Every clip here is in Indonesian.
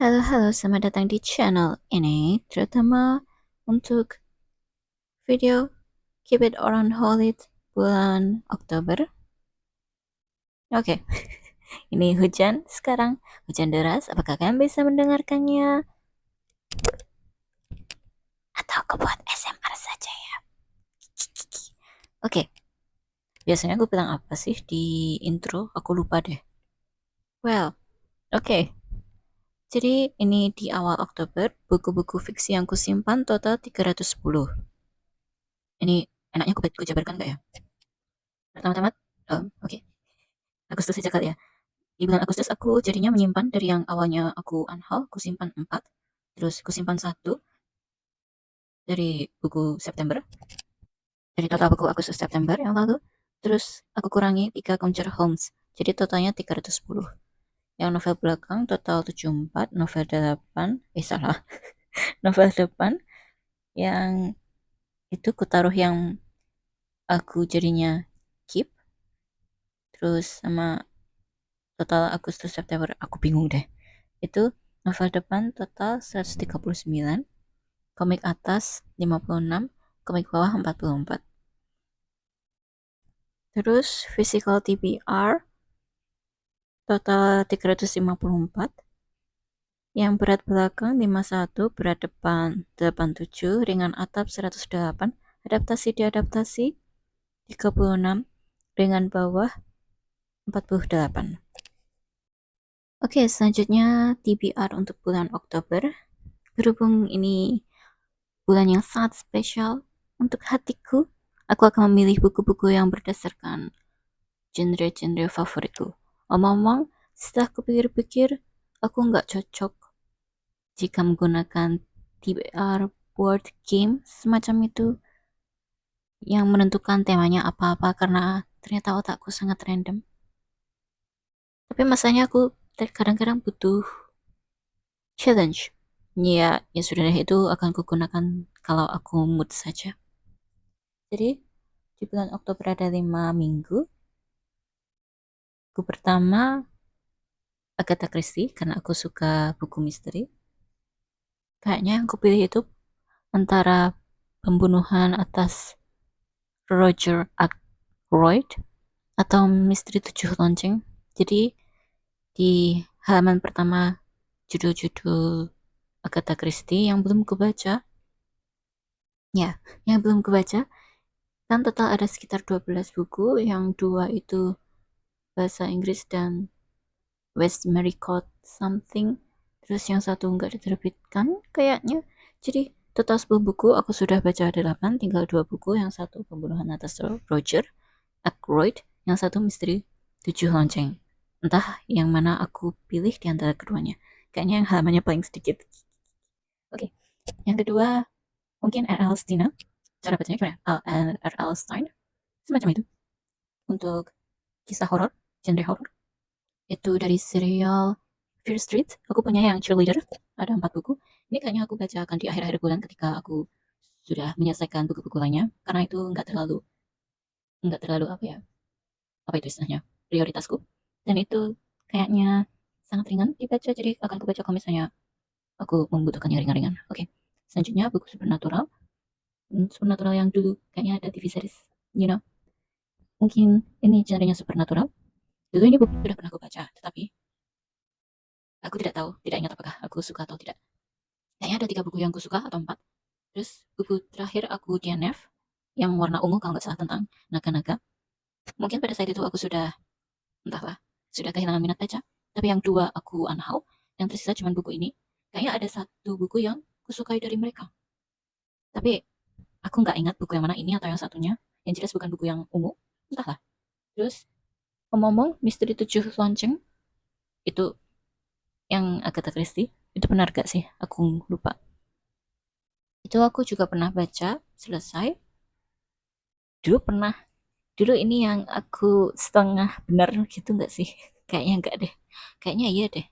Halo, selamat datang di channel ini, terutama untuk video Keep It Around Holy bulan Oktober. Oke, ini hujan sekarang, hujan deras. Apakah kalian bisa mendengarkannya? Atau aku buat SMR saja ya? Oke, biasanya aku bilang apa sih di intro? Aku lupa deh. Well, oke. Jadi ini di awal Oktober, buku-buku fiksi yang kusimpan total 310. Ini enaknya aku jabarkan nggak ya? Pertama-tama, oke. Agustus saja kali ya. Di bulan Agustus aku jadinya menyimpan dari yang awalnya aku unhaul, aku simpan 4, terus aku simpan 1 dari buku September, dari total buku Agustus September yang lalu, terus aku kurangi 3 Concher Holmes, jadi totalnya 310. Yang novel belakang total 74, novel 8, salah, novel depan yang itu kutaruh yang aku jadinya keep, terus sama total Agustus September aku bingung deh. Itu novel depan total 139, komik atas 56, komik bawah 44. Terus physical TBR total 354. Yang berat belakang 51, berat depan 87, ringan atap 108, adaptasi diadaptasi 36, ringan bawah 48. Oke, selanjutnya TBR untuk bulan Oktober. Berhubung ini bulan yang sangat spesial untuk hatiku, aku akan memilih buku-buku yang berdasarkan genre-genre favoritku. Omong-omong, setelah kupikir-pikir, aku nggak cocok jika menggunakan TBR board game semacam itu yang menentukan temanya apa-apa karena ternyata otakku sangat random. Tapi masanya aku kadang-kadang butuh challenge. Ya sudah deh, itu akan kugunakan kalau aku mood saja. Jadi di bulan Oktober ada 5 minggu. Buku pertama Agatha Christie karena aku suka buku misteri. Kayaknya yang kupilih itu antara pembunuhan atas Roger Ackroyd atau Misteri 7 Lonceng. Jadi di halaman pertama judul-judul Agatha Christie yang belum kubaca, ya, yang belum kubaca, kan total ada sekitar 12 buku, yang 2 itu bahasa Inggris dan West Maricourt something, terus yang 1 nggak diterbitkan kayaknya. Jadi total 10 buku aku sudah baca 8, tinggal 2 buku, yang 1 pembunuhan atas Roger Ackroyd, yang 1 misteri 7 lonceng. Entah yang mana aku pilih di antara keduanya. Kayaknya yang halamannya paling sedikit. Oke, yang kedua mungkin R.L. Stein. Cara bacanya gimana? R.L. Stein, semacam itu. Untuk kisah horor, genre horor, itu dari serial Fear Street. Aku punya yang Cheerleader, ada 4 buku. Ini kayaknya aku bacakan di akhir-akhir bulan ketika aku sudah menyelesaikan buku-buku lainnya, karena itu nggak terlalu apa itu istilahnya, prioritasku. Dan itu kayaknya sangat ringan dibaca, jadi akan aku baca kalau misalnya aku membutuhkan yang ringan-ringan. Oke, selanjutnya buku Supernatural. Supernatural yang dulu kayaknya ada TV series, you know. Mungkin ini genrenya Supernatural. Dulu ini buku sudah pernah aku baca, tetapi aku tidak ingat apakah aku suka atau tidak. Kayaknya ada 3 buku yang aku suka atau 4. Terus buku terakhir aku DNF yang warna ungu kalau nggak salah, tentang naga-naga. Mungkin pada saat itu aku sudah, entahlah, sudah kehilangan minat baca. Tapi yang 2 aku unhaul, yang tersisa cuma buku ini. Kayaknya ada 1 buku yang kusukai dari mereka. Tapi aku nggak ingat buku yang mana, ini atau yang satunya. Yang jelas bukan buku yang ungu, entahlah. Terus ngomong-ngomong, Misteri 7 Lonceng itu yang Agatha Christie, itu benar gak sih? Aku lupa. Itu aku juga pernah baca selesai. Dulu ini yang aku setengah benar gitu nggak sih? Kayaknya enggak deh. Kayaknya iya deh.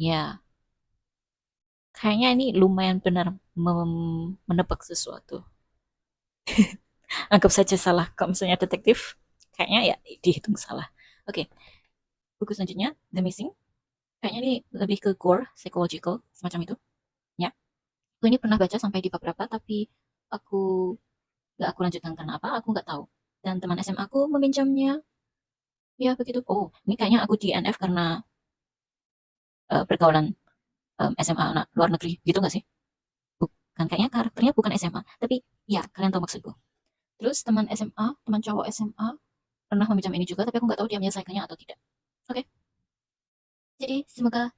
Ya, kayaknya ini lumayan benar menebak sesuatu. Anggap saja salah. Kalau misalnya detektif, kayaknya ya dihitung salah. Oke, buku selanjutnya The Missing. Kayaknya ini lebih ke gore, psychological, semacam itu. Ya, aku ini pernah baca sampai di bab berapa, tapi aku nggak aku lanjutkan karena apa? Aku nggak tahu. Dan teman SMA aku meminjamnya, ya begitu. Oh, ini kayaknya aku di NF karena pergaulan SMA anak luar negeri, gitu nggak sih? Bukan, kayaknya karakternya bukan SMA, tapi ya kalian tahu maksudku. Terus teman SMA, teman cowok SMA pernah meminjam ini juga, tapi aku nggak tahu dia menyelesaikannya atau tidak. Oke, jadi semoga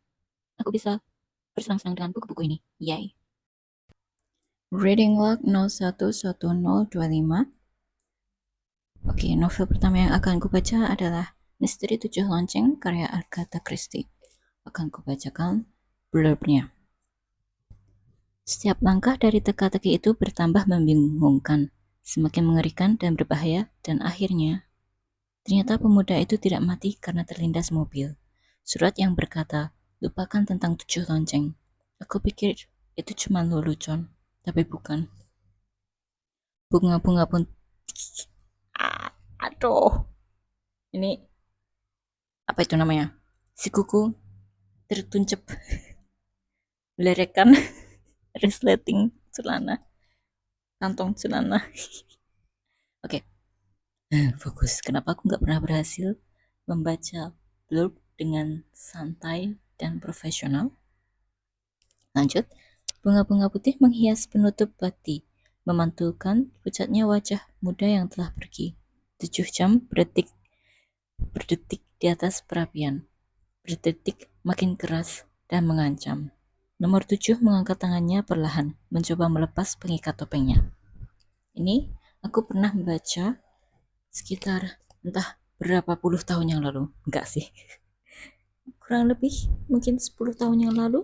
aku bisa bersenang-senang dengan buku-buku ini. Yay. Reading log 011025. Oke, novel pertama yang akan kubaca adalah Misteri 7 Lonceng karya Agatha Christie. Akan kubacakan blurbnya. Setiap langkah dari teka-teki itu bertambah membingungkan, semakin mengerikan dan berbahaya, dan akhirnya ternyata pemuda itu tidak mati karena terlindas mobil. Surat yang berkata, lupakan tentang 7 lonceng. Aku pikir itu cuma lelucon, tapi bukan. Bunga-bunga pun... Aduh, ini apa itu namanya? Sikuku tertuncep lerekan resleting celana, kantong celana. Oke, fokus. Kenapa aku nggak pernah berhasil membaca blurb dengan santai dan profesional? Lanjut, bunga-bunga putih menghias penutup bati, memantulkan pucatnya wajah muda yang telah pergi. 7 jam berdetik di atas perapian. Berdetik makin keras dan mengancam. Nomor 7 mengangkat tangannya perlahan, mencoba melepas pengikat topengnya. Ini aku pernah membaca sekitar entah berapa puluh tahun yang lalu. Enggak sih. Kurang lebih mungkin 10 tahun yang lalu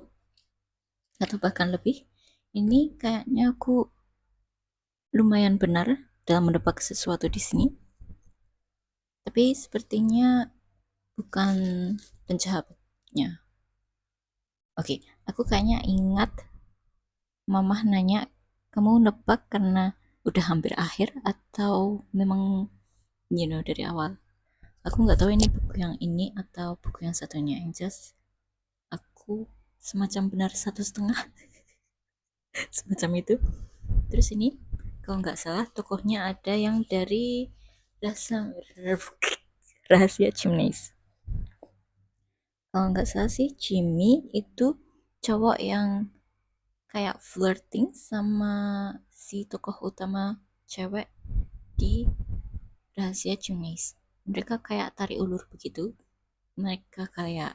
atau bahkan lebih. Ini kayaknya aku lumayan benar dalam menebak sesuatu di sini. Tapi sepertinya bukan penjahatnya. Oke, aku kayaknya ingat mamah nanya, kamu nebak karena udah hampir akhir atau memang dari awal. Aku nggak tahu ini buku yang ini atau buku yang satunya. Yang jelas aku semacam benar 1,5 semacam itu. Terus ini kalau nggak salah tokohnya ada yang dari rahasia Chimneys. Kalau nggak salah sih Jimmy itu cowok yang kayak flirting sama si tokoh utama cewek di rahasia Chimneys. Mereka kayak tarik ulur begitu. Mereka kayak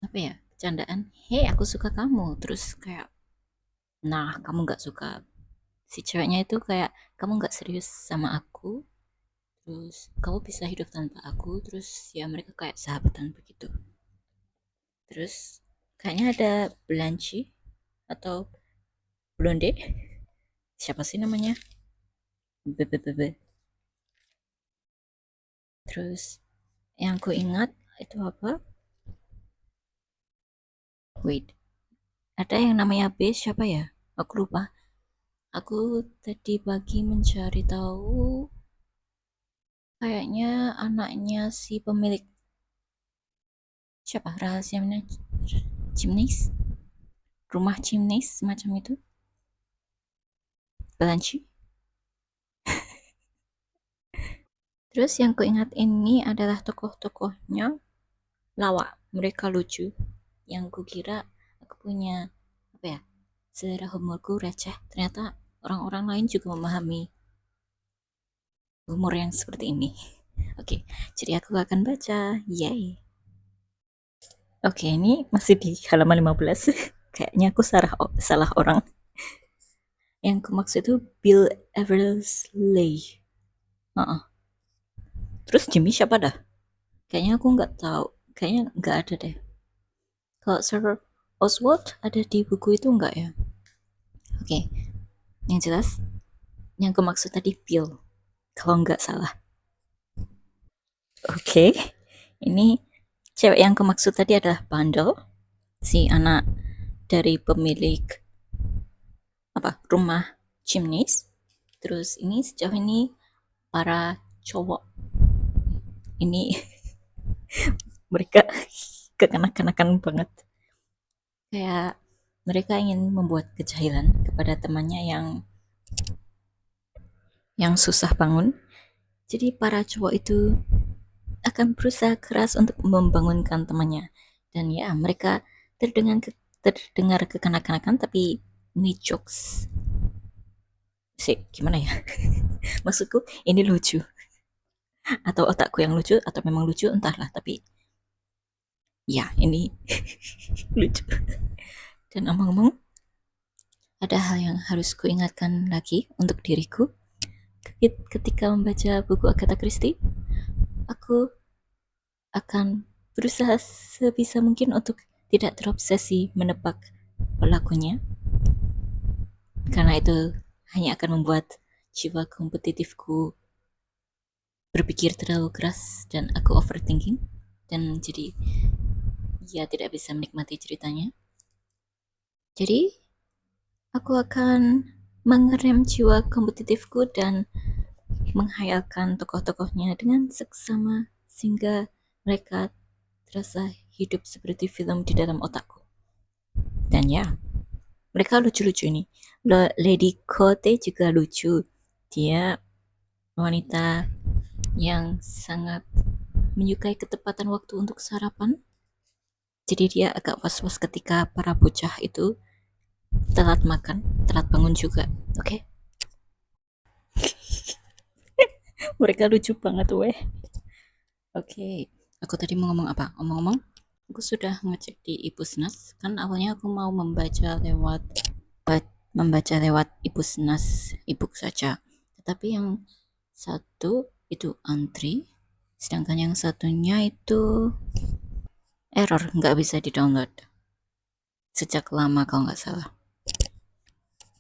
apa ya, candaan, hey aku suka kamu, terus kayak nah kamu nggak suka. Si ceweknya itu kayak kamu nggak serius sama aku, terus kamu bisa hidup tanpa aku, terus ya mereka kayak sahabatan begitu. Terus kayaknya ada Blanche atau Blonde, siapa sih namanya, Bebebebe. Terus yang ku ingat itu apa, wait, ada yang namanya B, siapa ya, aku lupa. Aku tadi pagi mencari tahu, kayaknya anaknya si pemilik siapa, rahasia Chimneys, rumah Chimneys semacam itu, Blanche. Terus yang kuingat ini adalah tokoh-tokohnya lawak, mereka lucu. Yang kukira aku punya apa ya, selera humorku receh, ternyata orang-orang lain juga memahami humor yang seperti ini. Oke, jadi aku akan baca. Yay. Oke, ini masih di halaman 15. Kayaknya aku salah orang. Yang aku maksud itu Bill Eversley. Terus Jimmy siapa dah? Kayaknya aku nggak tahu. Kayaknya nggak ada deh. Kalau Sir Oswald ada di buku itu nggak ya? Oke, yang jelas yang aku maksud tadi Bill, kalau nggak salah. Oke, ini cewek yang aku maksud tadi adalah Bundle, si anak dari pemilik apa rumah Chimneys. Terus ini sejauh ini para cowok ini mereka kekanak-kanakan banget. Kayak mereka ingin membuat kejahilan kepada temannya yang susah bangun. Jadi para cowok itu akan berusaha keras untuk membangunkan temannya. Dan ya, mereka terdengar kekanak-kanakan tapi ini jokes. Sih, gimana ya? Maksudku ini lucu. Atau otakku yang lucu atau memang lucu entahlah, tapi ya ini lucu. Dan omong-omong, ada hal yang harus kuingatkan lagi untuk diriku ketika membaca buku Agatha Christie. Aku akan berusaha sebisa mungkin untuk tidak terobsesi menebak pelakunya, karena itu hanya akan membuat jiwa kompetitifku berpikir terlalu keras dan aku overthinking, dan jadi ya tidak bisa menikmati ceritanya. Jadi aku akan mengerem jiwa kompetitifku dan menghayalkan tokoh-tokohnya dengan seksama sehingga mereka terasa hidup seperti film di dalam otakku. Dan ya, mereka lucu-lucu ini. Lady Kote juga lucu. Dia wanita yang sangat menyukai ketepatan waktu untuk sarapan. Jadi dia agak was-was ketika para bocah itu telat makan, telat bangun juga. Oke. Mereka lucu banget weh. Oke. Aku tadi mau ngomong apa? Ngomong-ngomong, aku sudah ngecek di Ipusnas. Kan awalnya aku mau membaca lewat Ipusnas ebook saja. Tetapi yang satu itu antri, sedangkan yang satunya itu error, nggak bisa di-download. Sejak lama kalau nggak salah.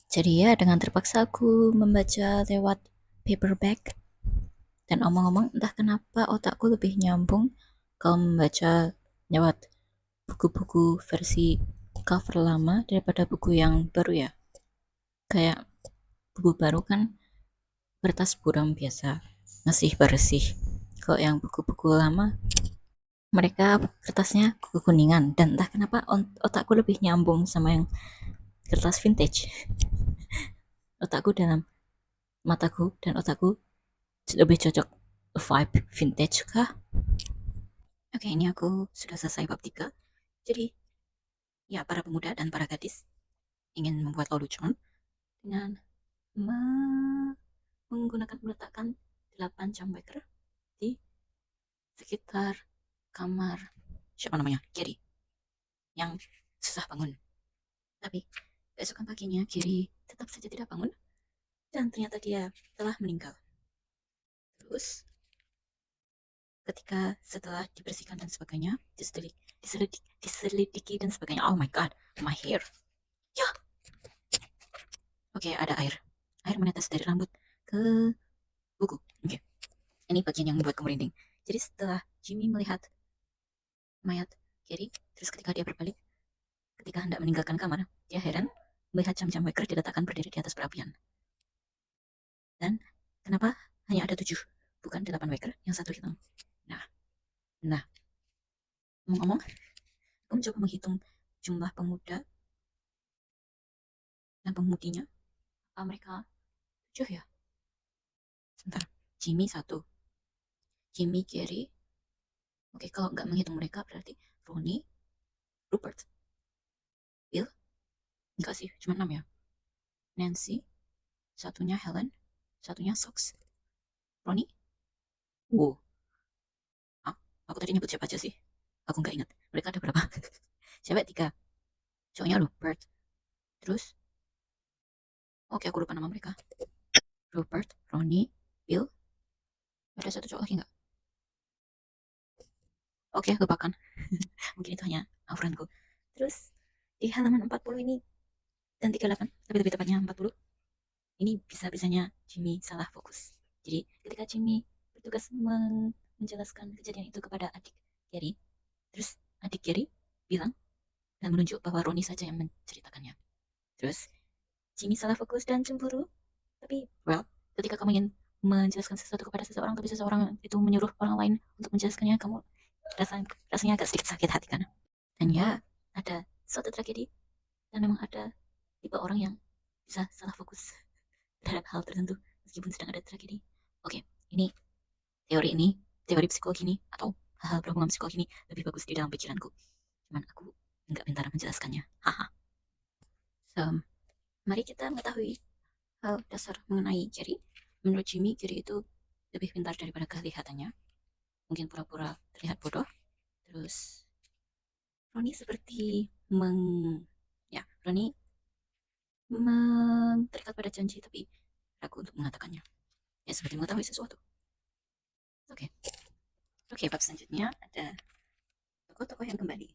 Jadi ya dengan terpaksa aku membaca lewat paperback. Dan omong-omong, entah kenapa otakku lebih nyambung kalau membaca lewat buku-buku versi cover lama daripada buku yang baru ya. Kayak buku baru kan kertas buram biasa, masih bersih. Kalau yang buku-buku lama, mereka kertasnya kekuningan. Dan entah kenapa otakku lebih nyambung sama yang kertas vintage. Otakku dalam mataku dan otakku lebih cocok vibe vintage kah? Oke, ini aku sudah selesai bab 3. Jadi, ya para pemuda dan para gadis ingin membuat lelucon dengan menggunakan meletakkan 8 jam waker di sekitar kamar siapa namanya? Gary yang susah bangun. Tapi keesokan paginya Gary tetap saja tidak bangun dan ternyata dia telah meninggal. Terus ketika setelah dibersihkan dan sebagainya, diselidiki dan sebagainya. Oh my god, my hair. Ya, oke, ada air. Air menetes dari rambut ke buku. Oke, ini bagian yang membuatku merinding. Jadi setelah Jimmy melihat mayat Gary, terus ketika dia berbalik, ketika hendak meninggalkan kamar, dia heran melihat jam-jam waker diletakkan berdiri di atas perapian. Dan kenapa hanya ada 7, bukan 8 waker, yang satu hilang. Nah, ngomong-ngomong, aku mencoba menghitung jumlah pemuda dan pemudinya. Apa mereka 7 ya? Sebentar, Jimmy 1, Jimmy, Gary. Oke, kalau nggak menghitung mereka berarti Ronnie, Rupert, Bill. Enggak sih, cuma 6 ya. Nancy, satunya Helen, satunya Sox. Ronnie. Wow. Ah, aku tadi nyebut siapa aja sih? Aku nggak ingat. Mereka ada berapa? Cewek 3, cowoknya Rupert. Terus, oke aku lupa nama mereka. Rupert, Ronnie, Bill. Ada satu cowok lagi nggak? Oke, lupakan. Mungkin itu hanya auranku. Terus, di halaman 40 ini, dan 38, tapi lebih tepatnya 40, ini bisa-bisanya Jimmy salah fokus. Jadi, ketika Jimmy bertugas menjelaskan kejadian itu kepada adik Gary, terus adik Gary bilang dan menunjuk bahwa Ronnie saja yang menceritakannya. Terus, Jimmy salah fokus dan cemburu. Tapi, well, ketika kamu ingin menjelaskan sesuatu kepada seseorang, tapi seseorang itu menyuruh orang lain untuk menjelaskannya, kamu rasanya agak sedikit sakit hati kan. Dan ya, ada suatu tragedi dan memang ada tipe orang yang bisa salah fokus terhadap hal tertentu meskipun sedang ada tragedi. Oke, ini teori psikologi ini atau hal-hal berhubungan psikologi ini lebih bagus di dalam pikiranku. Cuman aku nggak pintar menjelaskannya. Haha. So, mari kita mengetahui hal dasar mengenai Jerry. Menurut Jimmy, Jerry itu lebih pintar daripada kelihatannya. Mungkin pura-pura terlihat bodoh. Terus Roni seperti Roni terikat pada janji tapi ragu untuk mengatakannya. Ya seperti mengetahui sesuatu. Oke. Oke, bab selanjutnya ada tokoh-tokoh yang kembali.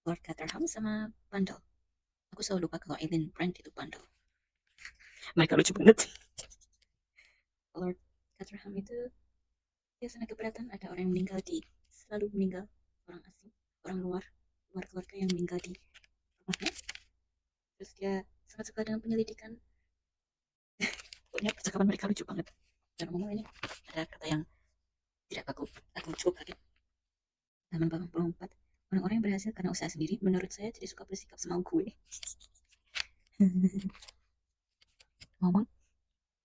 Lord Caterham sama Bundle. Aku selalu lupa kalau Aileen Brand itu Bundle. Mereka lucu banget. Lord Caterham itu dia sangat keberatan ada orang yang selalu meninggal, orang asing, orang luar keluarga yang meninggal di rumahnya. Terus dia sangat suka dengan penyelidikan. Pokoknya percakapan mereka lucu banget. Dan ngomong ini ada kata yang tidak aku cukup kaget. Halaman 84. Orang-orang yang berhasil karena usaha sendiri, menurut saya tidak suka bersikap semau gue. Ngomong,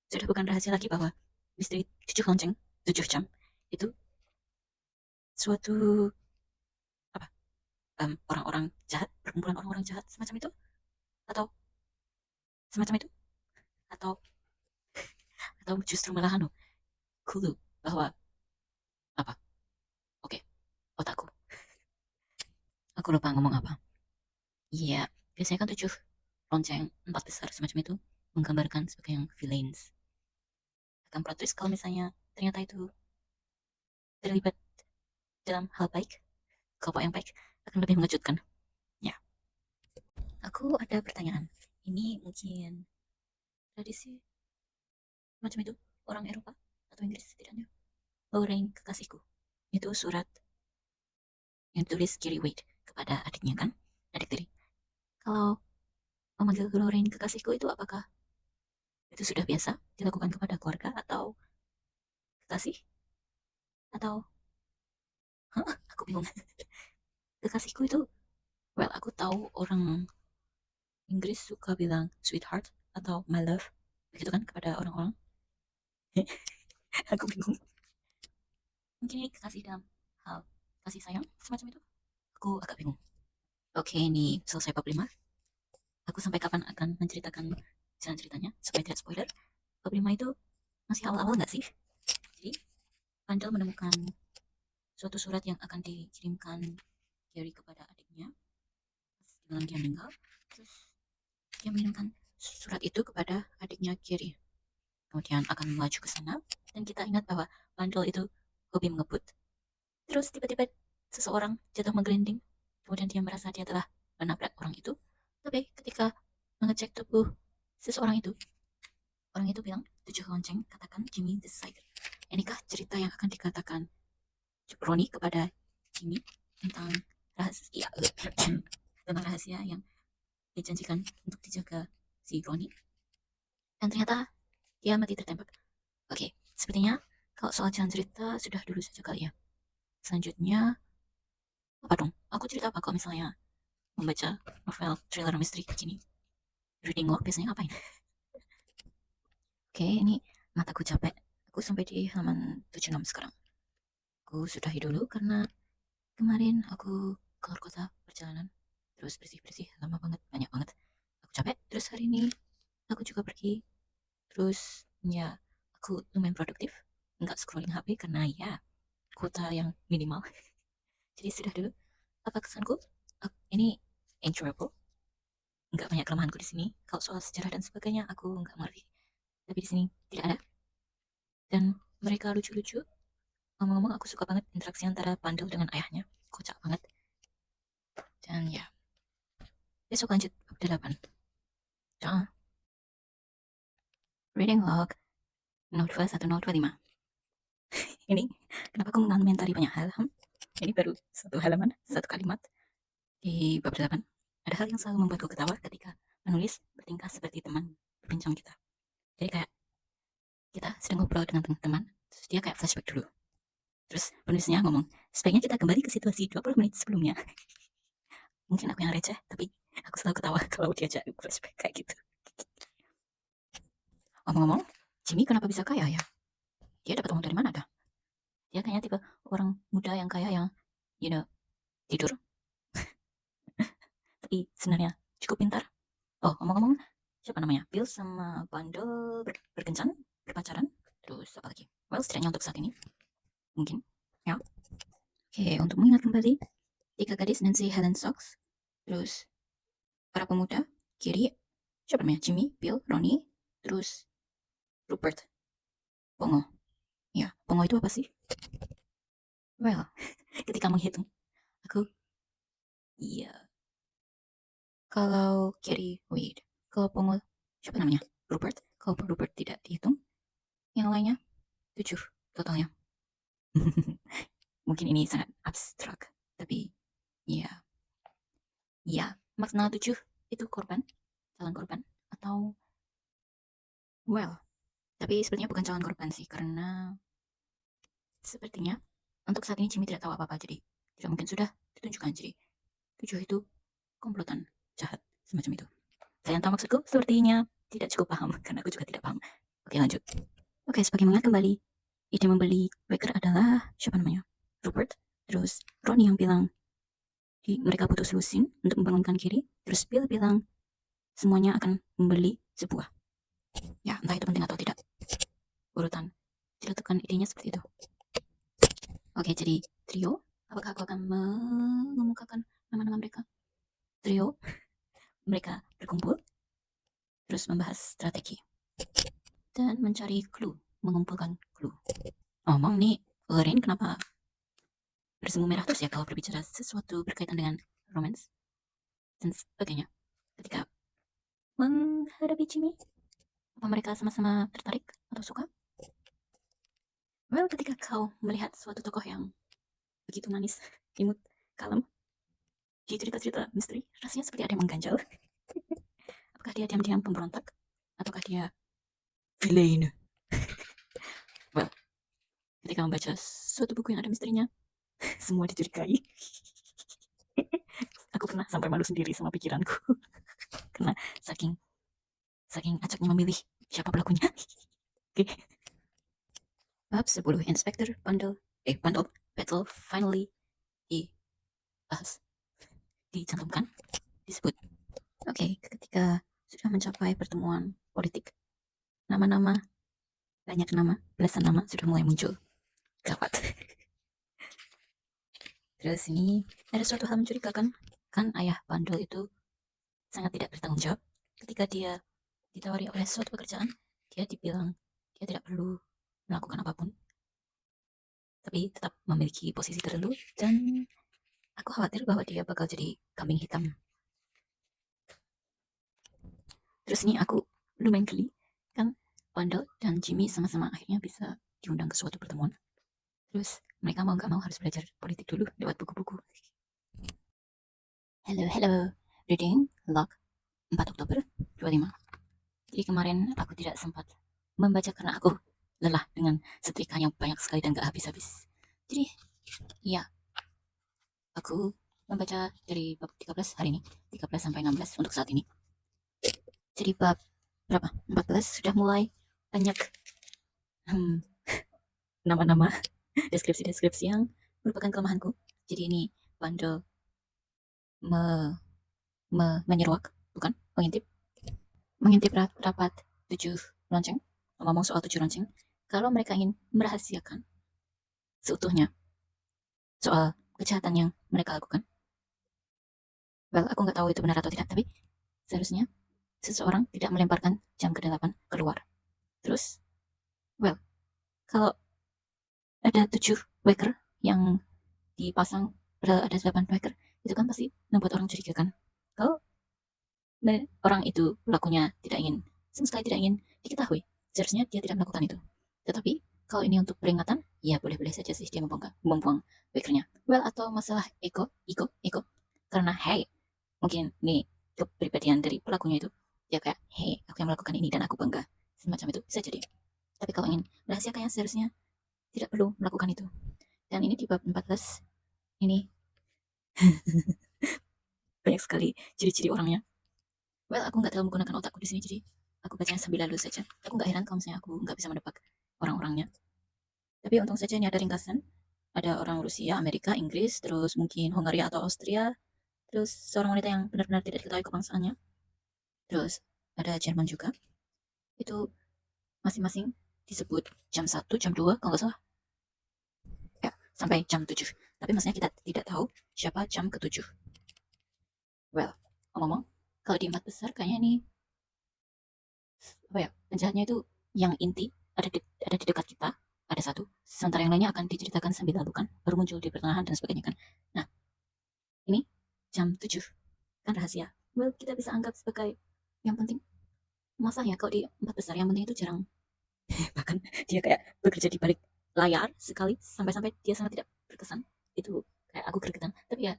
sudah bukan rahasia lagi bahwa misteri 7 lonceng, 7 jam, itu suatu apa orang-orang jahat, perkumpulan orang-orang jahat semacam itu, atau semacam itu, atau justru malah clue bahwa apa? Oke, otakku. Aku lupa ngomong apa. Iya, biasanya kan 7 lonceng 4 besar semacam itu menggambarkan sebagai yang villains. Akan plot twist kalau misalnya ternyata itu terlibat dalam hal baik, kelompok yang baik akan lebih mengejutkan. Ya, aku ada pertanyaan. Ini mungkin tradisi macam itu orang Eropa atau Inggris setidaknya. Lorraine kekasihku. Itu surat yang tulis Gary Wade kepada adiknya kan, adik tiri. Kalau memanggil Lorraine kekasihku itu apakah itu sudah biasa dilakukan kepada keluarga atau kekasih atau aku bingung. Kekasihku itu aku tahu orang Inggris suka bilang sweetheart atau my love begitu kan kepada orang-orang. Aku bingung. Mungkin ini kekasih dalam hal kasih sayang semacam itu. Aku agak bingung. Oke, ini selesai bab 5. Aku sampai kapan akan menceritakan jalan ceritanya supaya tidak spoiler. Bab 5 itu masih awal-awal nggak sih? Jadi, Pandel menemukan suatu surat yang akan dikirimkan Gary kepada adiknya di malam dia meninggal. Terus dia mengirimkan surat itu kepada adiknya Gary. Kemudian akan melaju ke sana dan kita ingat bahwa Pandel itu hobi mengebut. Terus tiba-tiba seseorang jatuh menggelinding. Kemudian dia merasa dia telah menabrak orang itu. Tapi ketika mengecek tubuh seseorang itu, orang itu bilang 7 lonceng katakan Jimmy the Psychic. Inikah cerita yang akan dikatakan Ronnie kepada Jimmy tentang rahasia tentang rahasia yang dijanjikan untuk dijaga si Ronnie, dan ternyata dia mati tertembak. Oke, sepertinya kalau soal jalan cerita sudah dulu saja kali ya. Selanjutnya apa dong? Aku cerita apa kalau misalnya membaca novel thriller misteri begini? Reading log biasanya ngapain? Oke, ini mataku capek. Aku sampai di halaman 76 sekarang. Aku sudahi dulu karena kemarin aku keluar kota perjalanan, terus bersih-bersih lama banget, banyak banget. Aku capek, terus hari ini aku juga pergi, terus ya aku lumayan produktif, nggak scrolling HP karena ya kuota yang minimal. Jadi sudah dulu apa kesanku. Ini enjoyable, nggak banyak kelemahanku di sini. Kalau soal sejarah dan sebagainya aku nggak ngerti, tapi di sini tidak ada. Dan mereka lucu-lucu. Ngomong-ngomong aku suka banget interaksi antara Pandel dengan ayahnya, kocak banget. Dan ya, besok lanjut bab 8. Reading log 021025. Ini kenapa aku mengomentari banyak hal? Ini baru satu halaman, satu kalimat di bab 8. Ada hal yang selalu membuatku ketawa ketika menulis bertingkah seperti teman berbincang kita. Jadi kayak kita sedang ngobrol dengan teman, terus dia kayak flashback dulu. Terus penulisnya ngomong, sebaiknya kita kembali ke situasi 20 menit sebelumnya. Mungkin aku yang receh, tapi aku selalu ketawa kalau diajak flashback kayak gitu. Ngomong-ngomong, Jimmy kenapa bisa kaya ya? Dia dapat uang dari mana dah? Dia kayaknya tipe orang muda yang kaya yang, you know, tidur. Tapi sebenarnya cukup pintar. Oh, ngomong-ngomong, siapa namanya? Bill sama Bundle berkencan, berpacaran. Terus apa lagi? Well, setidaknya untuk saat ini, mungkin. Ya. Oke, untuk mengingat kembali, 3 gadis Nancy, Helen, Sox. Terus para pemuda, kiri, siapa namanya? Jimmy, Bill, Ronnie, terus Rupert, Pongo. Ya, Pongo itu apa sih? Well, ketika menghitung, aku, iya, kalau kiri, wait, kalau Pongo, siapa namanya? Rupert. Kalau Rupert tidak dihitung, yang lainnya 7 totalnya. Mungkin ini sangat abstrak, tapi ya, ya, makna 7 itu korban, calon korban, atau, well, tapi sepertinya bukan calon korban sih, karena sepertinya untuk saat ini Jimmy tidak tahu apa-apa, jadi tidak mungkin sudah ditunjukkan. Jadi 7 itu komplotan jahat semacam itu. Kalian tahu maksudku? Sepertinya tidak cukup paham, karena aku juga tidak paham. Oke, lanjut. Oke, sebagai mengingat kembali, ide membeli Waker adalah siapa namanya? Rupert. Terus Ronnie yang bilang mereka butuh solusi untuk membangunkan kiri. Terus Bill bilang semuanya akan membeli sebuah. Ya, entah itu penting atau tidak. Urutan diletakkan idenya seperti itu. Oke, jadi trio. Apakah aku akan mengemukakan nama-nama mereka? Trio, mereka berkumpul, terus membahas strategi, dan mencari clue, mengumpulkan clue. Ngomong nih, Loren kenapa bersemu merah terus ya kalau berbicara sesuatu berkaitan dengan romance dan sebagainya? Ketika menghadapi Jimmy, apa mereka sama-sama tertarik atau suka? Well, ketika kau melihat suatu tokoh yang begitu manis, imut, kalem, di cerita-cerita misteri, rasanya seperti ada yang mengganjal. Apakah dia diam-diam pemberontak? Ataukah dia villain? Well, ketika membaca suatu buku yang ada misterinya, semua dicurigai. Aku pernah sampai malu sendiri sama pikiranku. Karena saking acaknya memilih siapa pelakunya. Oke. Bab 10, Inspector Bundle Battle finally dibahas, dicantumkan, disebut. Oke, ketika sudah mencapai pertemuan politik, nama-nama, banyak nama, belasan nama sudah mulai muncul. Gawat. Terus ini ada suatu hal mencurigakan. Kan ayah Bundle itu sangat tidak bertanggung jawab. Ketika dia ditawari oleh suatu pekerjaan, dia dibilang dia tidak perlu melakukan apapun, tapi tetap memiliki posisi tertentu, dan aku khawatir bahwa dia bakal jadi kambing hitam. Terus ini aku lumayan geli, kan Bundle dan Jimmy sama-sama akhirnya bisa diundang ke suatu pertemuan. Terus mereka mau gak mau harus belajar politik dulu lewat buku-buku. Hello, reading log 4 Oktober 25. Jadi kemarin aku tidak sempat membaca karena aku lelah dengan setrikanya banyak sekali dan gak habis-habis. Jadi ya, aku membaca dari bab 13 hari ini, 13 sampai 16 untuk saat ini. Jadi bab berapa? 14 sudah mulai banyak nama-nama, deskripsi-deskripsi yang merupakan kelemahanku. Jadi ini Bundle menyeruak, bukan mengintip rapat 7 lonceng, ngomong soal 7 lonceng. Kalau mereka ingin merahasiakan seutuhnya soal kejahatan yang mereka lakukan, well, aku nggak tahu itu benar atau tidak, tapi seharusnya seseorang tidak melemparkan jam ke-8 keluar. Terus, well, kalau ada 7 waker yang dipasang, padahal ada 8 waker, itu kan pasti membuat orang curiga kan. Kalau orang itu pelakunya tidak ingin, sama sekali tidak ingin diketahui, seharusnya dia tidak melakukan itu. Tetapi kalau ini untuk peringatan, ya boleh-boleh saja sih dia membuang wakernya. Well, atau masalah ego, karena hey, mungkin nih kepribadian dari pelakunya itu, dia kayak hey, aku yang melakukan ini dan aku bangga, semacam itu bisa jadi. Tapi kalau ingin rahasiakannya, seharusnya tidak perlu melakukan itu. Dan ini di bab 14, ini banyak sekali ciri-ciri orangnya. Well, aku nggak terlalu menggunakan otakku di sini, jadi aku bacanya sambil lalu saja. Aku nggak heran kalau misalnya aku nggak bisa menebak orang-orangnya. Tapi untung saja ini ada ringkasan. Ada orang Rusia, Amerika, Inggris, terus mungkin Hungaria atau Austria, terus seorang wanita yang benar-benar tidak diketahui kebangsaannya. Terus ada Jerman juga. Itu masing-masing disebut jam 1, jam 2, kalau nggak salah. Ya, sampai jam 7. Tapi maksudnya kita tidak tahu siapa jam ke-7. Well, ngomong-ngomong, kalau di 4 besar kayaknya ini apa ya, penjahatnya itu yang inti ada di dekat kita, ada satu, sementara yang lainnya akan diceritakan sambil lalu kan, baru muncul di pertengahan dan sebagainya kan. Nah, ini jam 7 kan rahasia. Well, kita bisa anggap sebagai yang penting. Masanya kalau di 4 besar yang penting itu jarang, bahkan dia kayak bekerja di balik layar sekali sampai-sampai dia sangat tidak berkesan. Itu kayak aku gregetan. Tapi ya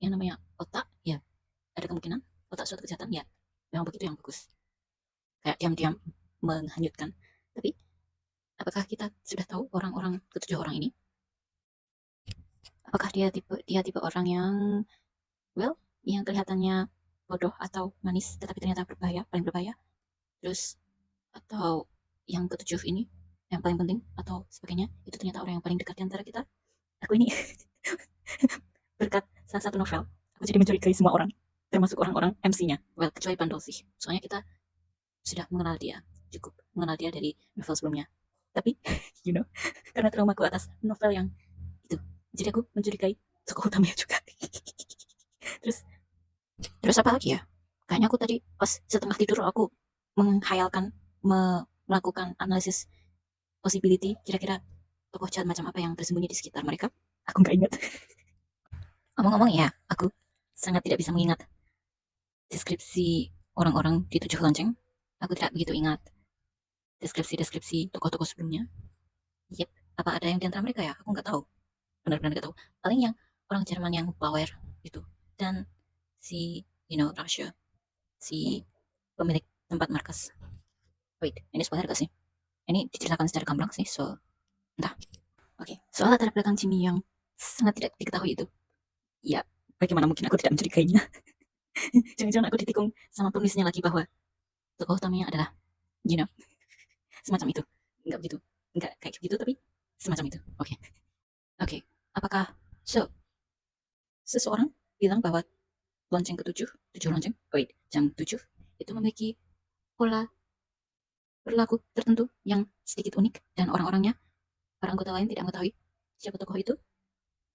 yang namanya otak ya ada kemungkinan otak suatu kejahatan ya memang begitu yang bagus. Kayak diam-diam menghanyutkan. Tapi apakah kita sudah tahu orang-orang ketujuh orang ini? Apakah dia tipe orang yang well, yang kelihatannya bodoh atau manis tetapi ternyata berbahaya, paling berbahaya? Terus atau yang ketujuh ini yang paling penting atau sebagainya itu ternyata orang yang paling dekat di antara kita? Aku ini berkat salah satu novel, aku jadi mencurigai semua orang, termasuk orang-orang MC-nya. Well, kecuali Bandol sih. Soalnya kita sudah mengenal dia, cukup mengenal dia dari novel sebelumnya. Tapi, you know, karena traumaku atas novel yang itu, jadi aku mencurigai tokoh utamanya juga. terus, terus apa lagi ya? Kayaknya aku tadi pas setengah tidur aku menghayalkan, melakukan analisis possibility, kira-kira tokoh jahat macam apa yang bersembunyi di sekitar mereka. Aku nggak ingat. Ngomong-ngomong ya, aku sangat tidak bisa mengingat deskripsi orang-orang di Tujuh Lonceng. Aku tidak begitu ingat deskripsi-deskripsi tokoh-tokoh sebelumnya. Yep, apa ada yang di antara mereka ya? Aku nggak tahu. Benar-benar nggak tahu. Paling yang orang Jerman yang power itu. Dan si, Russia, si pemilik tempat markas. Wait, ini spoiler gak sih? Ini diceritakan secara gamblang sih, so entah. Oke, soal latar belakang Jimmy yang sangat tidak diketahui itu. Ya, bagaimana mungkin aku tidak mencurigainya? Jangan-jangan aku ditikung sama penulisnya lagi bahwa tokoh utamanya adalah, you know, semacam itu. Enggak begitu. Enggak kayak gitu, tapi semacam itu. Oke. Oke. Apakah so seseorang bilang bahwa lonceng ketujuh, tujuh lonceng, wait, jam 7 itu memiliki pola berlaku tertentu yang sedikit unik dan orang-orangnya, para anggota lain tidak mengetahui siapa tokoh itu.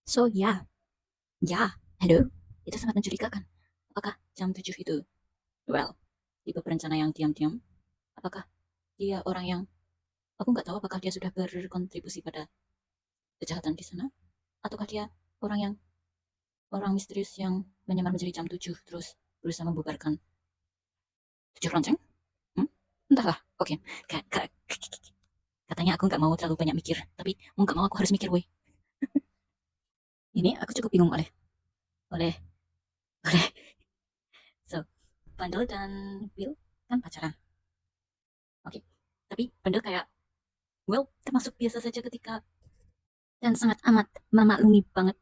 So ya, hello, itu sangat mencurigakan. Apakah jam 7 itu, well, tipe perencana yang diam-diam? Apakah dia orang yang, aku nggak tahu apakah dia sudah berkontribusi pada kejahatan di sana, ataukah dia orang yang orang misterius yang menyamar menjadi jam 7 terus berusaha membubarkan 7 lonceng? Hmm? Entahlah. Oke. Katanya aku nggak mau terlalu banyak mikir, tapi mau nggak mau aku harus mikir, woi. Ini aku cukup bingung oleh oleh oleh so Bandel dan Bill kan pacaran. Oke. Tapi Bandel kayak well termasuk biasa saja ketika dan sangat amat memaklumi banget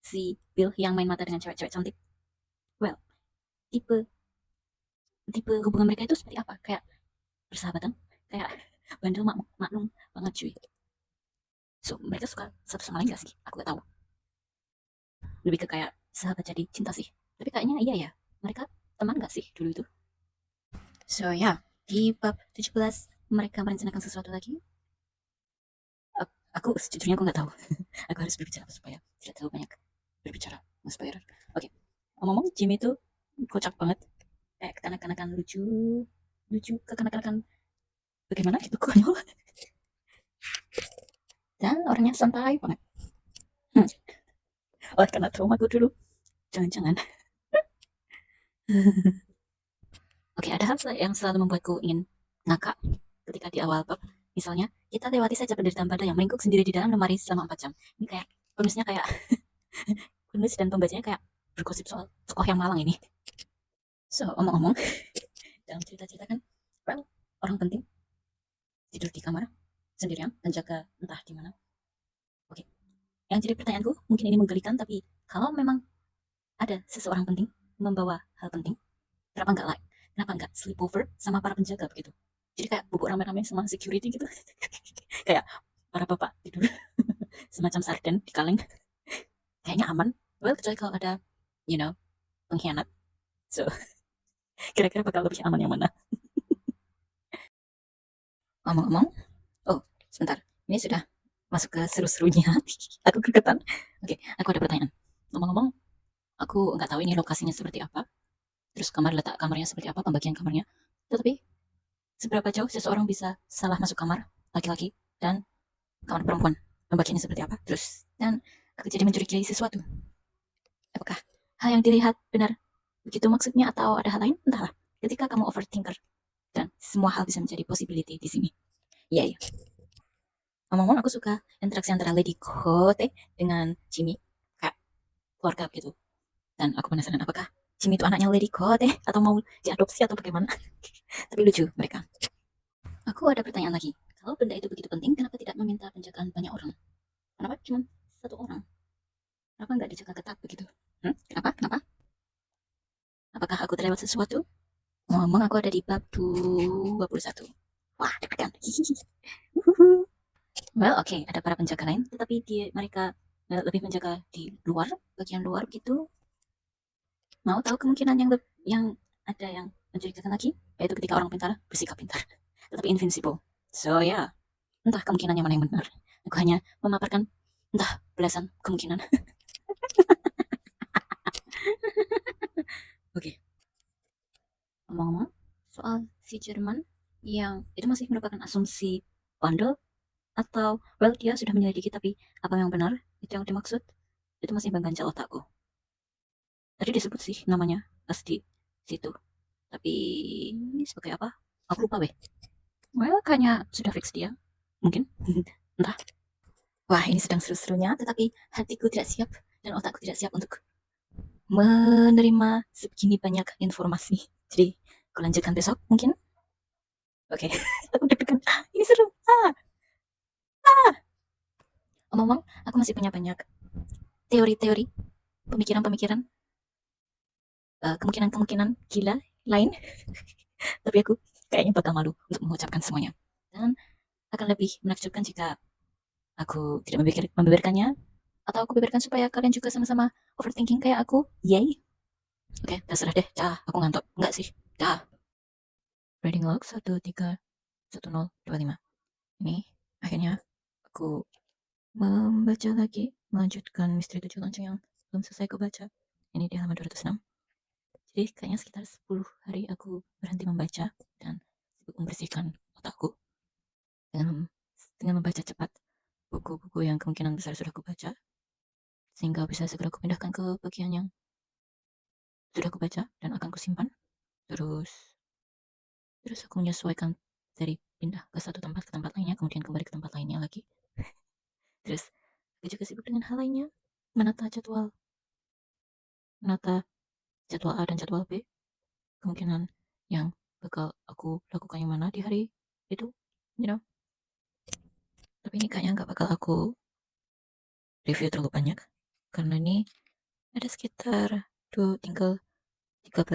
si Bill yang main mata dengan cewek-cewek cantik. Well, tipe tipe hubungan mereka itu seperti apa? Kayak persahabatan? Kayak Bandel maklum banget cuy. So, mereka suka satu sama lain gak sih? Aku gak tahu. Lebih ke kayak sahabat jadi cinta sih. Tapi kayaknya iya ya. Mereka teman gak sih dulu itu? So, ya. Yeah. Di bab 17, mereka merencanakan sesuatu lagi. Aku sejujurnya aku gak tahu. Aku harus berbicara supaya tidak terlalu banyak berbicara. Mas spoiler. Oke. Ngomong-ngomong, Jimmy itu kocak banget. Kayak kekanak-kanakan lucu. Lucu kekanak-kanakan bagaimana gitu konyol. Dan orangnya santai banget. Hmm. Oh, karena trauma aku dulu. Jangan-jangan. Oke, ada hal yang selalu membuatku ingin ngakak ketika di awal bab. Misalnya, kita lewati saja penderitaan badai yang melingkup sendiri di dalam lemari selama 4 jam. Ini kayak penulisnya kayak penulis dan pembacanya kayak bergosip soal tokoh yang malang ini. So, omong-omong, dalam cerita-cerita kan, well, orang penting tidur di kamar sendirian dan jaga entah di mana. Oke, Yang jadi pertanyaanku, mungkin ini menggelikan, tapi kalau memang ada seseorang penting membawa hal penting, kenapa enggak like? Kenapa enggak sleepover sama para penjaga begitu? Jadi kayak bubuk rame-rame sama security gitu. Kayak para bapak tidur semacam sarden di kaleng. Kayaknya aman. Well, kecuali kalau ada, you know, pengkhianat. So, kira-kira bakal lebih aman yang mana? Ngomong-ngomong, oh, sebentar. Ini sudah masuk ke seru-serunya. Aku gregetan. Oke, aku ada pertanyaan. Ngomong-ngomong, aku nggak tahu ini lokasinya seperti apa. Terus letak kamarnya seperti apa, pembagian kamarnya. Tetapi, seberapa jauh seseorang bisa salah masuk kamar laki-laki dan kamar perempuan? Pembagiannya seperti apa? Terus, dan aku jadi mencurigai sesuatu. Apakah hal yang dilihat benar begitu maksudnya atau ada hal lain? Entahlah. Ketika kamu overthinker dan semua hal bisa menjadi possibility di sini. Iya, iya. Ngomong-ngomong, aku suka interaksi antara Lady Kote dengan Jimmy, kayak keluarga gitu. Dan aku penasaran apakah Jimmy itu anaknya Lady Kote atau mau diadopsi atau bagaimana. Tapi lucu mereka. Aku ada pertanyaan lagi. Kalau benda itu begitu penting, kenapa tidak meminta penjagaan banyak orang? Kenapa cuma satu orang? Kenapa nggak dijaga ketat begitu? Kenapa? Kenapa? Apakah aku terlewat sesuatu? Ngomong aku ada di bab 21. Wah, deg-degan. Well, oke, ada para penjaga lain, tetapi mereka lebih menjaga di luar, bagian luar gitu. Mau tahu kemungkinan yang ada yang mencurigakan lagi? Yaitu ketika orang pintar bersikap pintar, tetapi invincible. So ya, yeah, entah kemungkinannya mana yang benar. Aku hanya memaparkan entah belasan kemungkinan. Oke, ngomong-ngomong soal si Jerman yang itu masih merupakan asumsi bandel atau well dia sudah menyelidiki tapi apa yang benar itu yang dimaksud itu masih mengganjal otakku. Tadi disebut sih namanya pas di situ. Tapi sebagai apa? Aku lupa weh. Well, kayaknya sudah fix dia. Mungkin. Entah. Wah, ini sedang seru-serunya, tetapi hatiku tidak siap dan otakku tidak siap untuk menerima sebegini banyak informasi. Jadi, aku lanjutkan besok mungkin. Oke, okay. Aku deg-degan. Ini seru. Omong-omong, aku masih punya banyak teori-teori, pemikiran-pemikiran, kemungkinan-kemungkinan gila lain. Tapi aku kayaknya bakal malu untuk mengucapkan semuanya. Dan akan lebih menakjubkan jika aku tidak membeberkannya atau aku beberkan supaya kalian juga sama-sama overthinking kayak aku. Yay. Oke, terserah deh. Dah, aku ngantuk. Enggak sih. Dah. Reading log 131025. Ini akhirnya aku membaca lagi, melanjutkan misteri 7 lonceng yang belum selesai aku baca. Ini di halaman 206. Jadi kayaknya sekitar 10 hari aku berhenti membaca dan sibuk membersihkan otakku dengan membaca cepat buku-buku yang kemungkinan besar sudah aku baca sehingga bisa segera aku pindahkan ke bagian yang sudah aku baca dan akan kusimpan. Terus terus aku menyesuaikan dari pindah ke satu tempat ke tempat lainnya, kemudian kembali ke tempat lainnya lagi. Terus aku juga sibuk dengan hal lainnya, menata jadwal, menata jadwal A dan jadwal B, kemungkinan yang bakal aku lakukan yang mana di hari itu, you know. Tapi ini kayaknya nggak bakal aku review terlalu banyak, karena ini ada sekitar tinggal 13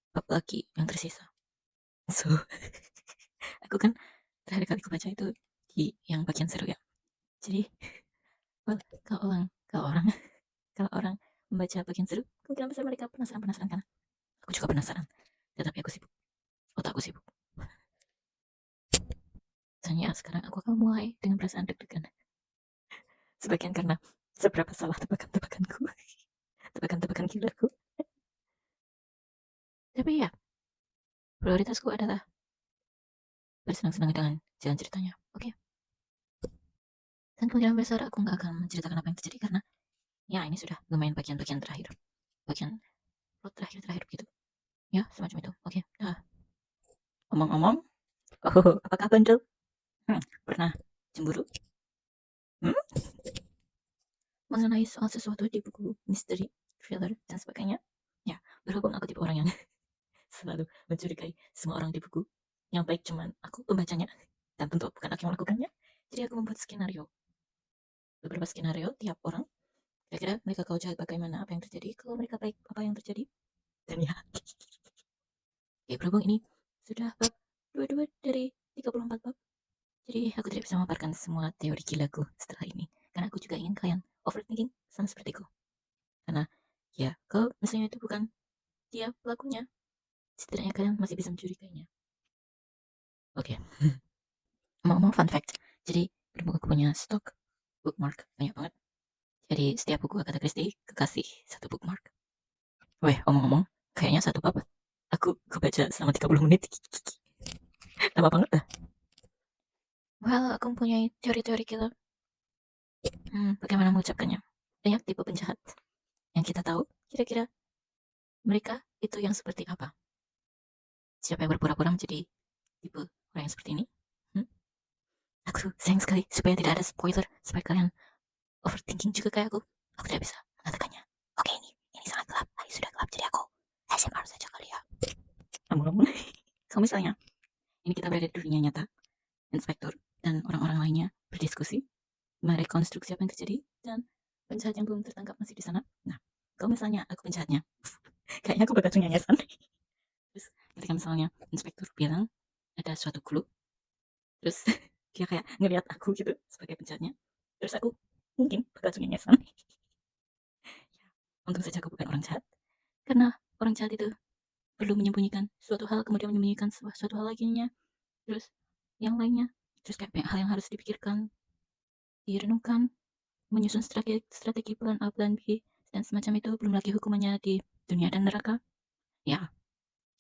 bab lagi yang tersisa. So, aku kan terakhir kali aku baca itu di yang bagian seru ya. Jadi, well, kalau orang kalau orang membaca bagian seru, kemungkinan besar mereka penasaran kan? Aku juga penasaran. Tetapi aku sibuk. Otakku sibuk. Soalnya sekarang aku akan mulai dengan perasaan deg-degan. Sebagian karena seberapa salah tebakan-tebakanku. Tebakan-tebakan gilaku. Tapi ya, prioritasku adalah bersenang-senang dengan jalan ceritanya. Oke. Okay? Dan kemungkinan besar aku nggak akan menceritakan apa yang terjadi karena ya ini sudah lumayan bagian-bagian terakhir. Bagian plot terakhir-terakhir begitu. Ya, semacam itu. Oke. Okay. Nah, omong-omong, oh, apakah bandel? Pernah cemburu? Hmm? Mengenai soal sesuatu di buku misteri, thriller, dan sebagainya? Ya, berhubung aku tipe orang yang selalu mencurigai semua orang di buku, yang baik cuman aku pembacanya, dan tentu bukan aku yang melakukannya, jadi aku membuat skenario. beberapa skenario tiap orang. Kira-kira mereka kau jahat bagaimana, apa yang terjadi, kalau mereka baik apa yang terjadi. Dan ya, oke, berhubung ini sudah bab 22 dari 34 bab, jadi aku tidak bisa memaparkan semua teori gilaku setelah ini, karena aku juga ingin kalian overthinking sama sepertiku. Karena ya, kalau misalnya itu bukan dia pelakunya, setidaknya kalian masih bisa mencurigainya. Oke, ngomong fun fact, jadi berhubung aku punya stok bookmark banyak banget, jadi setiap buku Agatha Christie kekasih satu bookmark. Weh, omong-omong, kayaknya satu bab aku baca selama 30 menit. Lama banget dah. Well, aku mempunyai teori-teori killer. Bagaimana mengucapkannya? Banyak tipe penjahat yang kita tahu. Kira-kira mereka itu yang seperti apa? Siapa yang berpura-pura menjadi tipe orang yang seperti ini? Hmm? Aku sayang sekali supaya tidak ada spoiler, supaya kalian overthinking juga kayak aku. Aku tidak bisa mengatakannya. Oke, ini sangat gelap. Hari sudah gelap, jadi aku ASMR saja kali ya. Ngomong-ngomong, kalau misalnya ini kita berada di dunia nyata, inspektur dan orang-orang lainnya berdiskusi, merekonstruksi apa yang terjadi, dan penjahat yang belum tertangkap masih di sana. Nah, kalau misalnya aku penjahatnya, kayaknya aku bakal cengengesan. Terus ketika misalnya inspektur bilang ada suatu clue, terus dia kayak ngelihat aku gitu sebagai penjahatnya, terus aku mungkin bakal cengengesan. Untung saja aku bukan orang jahat, karena orang jahat itu perlu menyembunyikan suatu hal, kemudian menyembunyikan suatu hal lainnya, terus yang lainnya, terus kayak banyak hal yang harus dipikirkan, direnungkan, menyusun strategi plan A, plan B, dan semacam itu, belum lagi hukumannya di dunia dan neraka. Ya,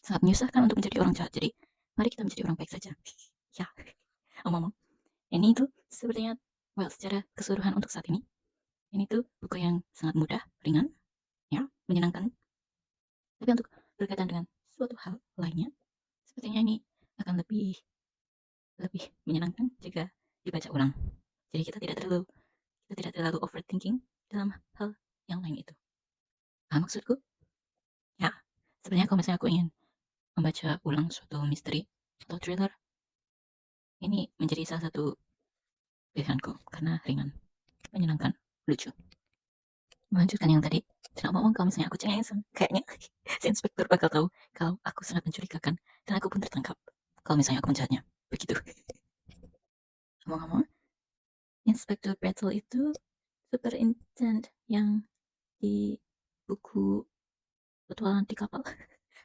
sangat menyusahkan untuk menjadi orang jahat. Jadi, mari kita menjadi orang baik saja. Ya, omong-omong, ini tuh sebenarnya, well, secara keseluruhan untuk saat ini tuh buku yang sangat mudah, ringan, ya, menyenangkan. Tapi untuk berkaitan dengan suatu hal lainnya, sepertinya ini akan lebih lebih menyenangkan jika dibaca ulang. Jadi kita tidak terlalu overthinking dalam hal yang lain itu. Maksudku, ya, sebenarnya kalau misalnya aku ingin membaca ulang suatu misteri atau thriller, ini menjadi salah satu pilihanku karena ringan, menyenangkan, lucu. Melanjutkan yang tadi, tidak ngomong kalau misalnya aku cengeng, kayaknya si inspektur bakal tahu kalau aku sangat mencurigakan dan aku pun tertangkap kalau misalnya aku menjahatnya. Begitu. Ngomong-ngomong, Inspektur Battle itu superintendent yang di buku petualangan di kapal.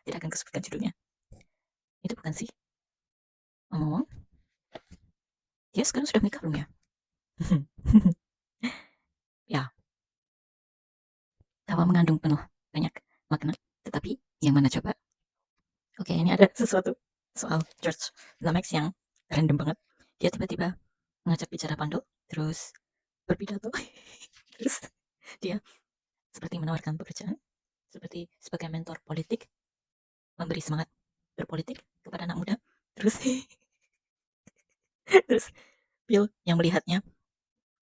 Tidak akan kusebutkan judulnya. Itu bukan sih? Ngomong-ngomong, dia sekarang sudah menikah belum ya? Ya, tawa mengandung penuh banyak makna. Tetapi yang mana coba? Oke, ini ada sesuatu soal George Lamex yang random banget. Dia tiba-tiba mengajak bicara Pandol, terus berpidato, terus dia seperti menawarkan pekerjaan, seperti sebagai mentor politik, memberi semangat berpolitik kepada anak muda, terus terus Bill yang melihatnya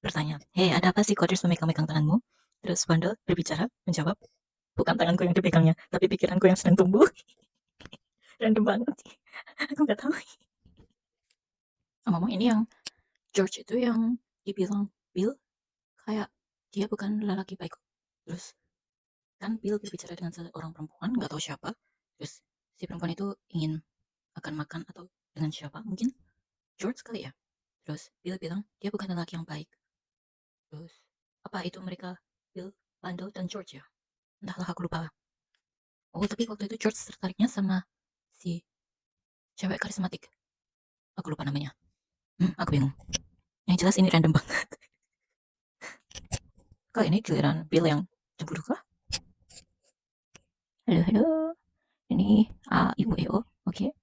bertanya, hei, ada apa sih kau terus memegang-megang tanganmu? Terus Pandol berbicara, menjawab, bukan tanganku yang dipegangnya, tapi pikiranku yang sedang tumbuh. Random banget. Aku nggak tahu. Ngomong ini yang George itu yang dibilang Bill kayak dia bukan lelaki baik. Terus kan Bill berbicara dengan seorang perempuan, nggak tahu siapa. Terus si perempuan itu ingin makan atau dengan siapa? Mungkin George kali ya. Terus Bill bilang dia bukan lelaki yang baik. Terus apa itu mereka Bill, Pandel dan George ya? Entahlah, aku lupa. Oh, tapi waktu itu George tertariknya sama si cewek karismatik. Aku lupa namanya. Aku bingung. Yang jelas ini random banget. Kok ini giliran Bill yang cemburu kah? Halo, halo. Ini Ibu EO. Oke.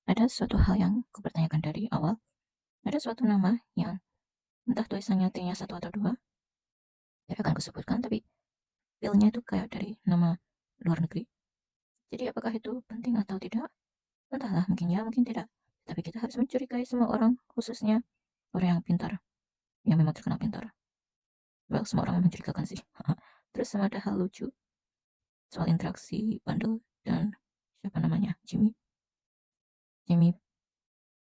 Ada suatu hal yang aku pertanyakan dari awal. Ada suatu nama yang entah tulisannya T-nya satu atau dua. Tidak akan kusebutkan, tapi Bill-nya itu kayak dari nama luar negeri. Jadi apakah itu penting atau tidak? Entahlah, mungkin ya, mungkin tidak. Tapi kita harus mencurigai semua orang, khususnya orang yang pintar, yang memang terkenal pintar. Well, semua orang mencurigakan sih. Terus sama ada hal lucu soal interaksi Bundle dan siapa namanya, Jimmy.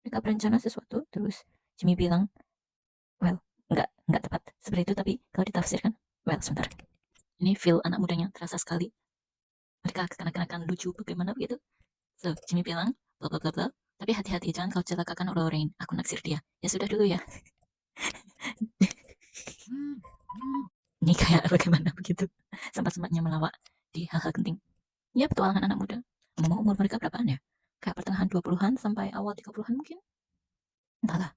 Mereka berencana sesuatu, terus Jimmy bilang, well, nggak tepat. seperti itu, tapi kalau ditafsirkan, well, sebentar. Ini feel anak mudanya terasa sekali. Mereka kekanak-kanakan lucu bagaimana begitu. So, Jimmy bilang, bla bla bla bla. Tapi hati-hati, jangan kau celakakan Lorraine. Aku naksir dia. Ya sudah dulu ya. Ini kayak bagaimana begitu. Sempat-sempatnya melawak di hal-hal penting. Ya, petualangan anak muda. Ngomong umur mereka berapaan ya? Kayak pertengahan 20-an sampai awal 30-an mungkin. Entahlah.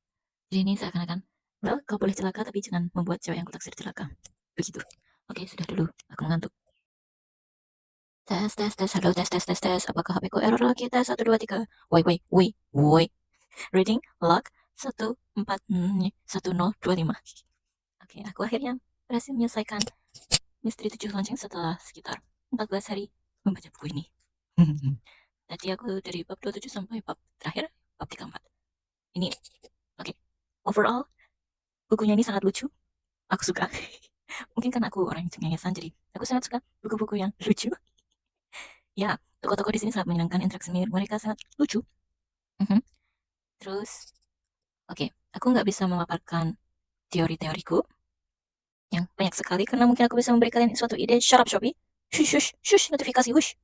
Jadi ini seakan-akan, well, kau boleh celaka tapi jangan membuat cewek yang kutaksir celaka. Begitu. Oke, sudah dulu. Aku mengantuk. Tes, tes, tes. Halo, tes, tes, tes, tes. Apakah HP ku error lagi? Tes, 1, 2, 3. Woi, woi, woi, woi. Reading, log, 1, 4, 1025. Oke, aku akhirnya berhasil menyelesaikan misteri 7 lonceng setelah sekitar 14 hari membaca buku ini. Tadi aku dari bab 27 sampai bab terakhir, bab 34. Ini, oke. Overall, bukunya ini sangat lucu. Aku suka. Mungkin karena aku orang yang cengengesan, jadi aku sangat suka buku-buku yang lucu. Ya, tokoh-tokoh di sini sangat menyenangkan, interaksi mereka sangat lucu. Mhm. Terus, oke, aku nggak bisa memaparkan teori-teoriku yang banyak sekali karena mungkin aku bisa memberi kalian suatu ide. Shut up, Shopee. Shush, shush, shush, notifikasi, hush.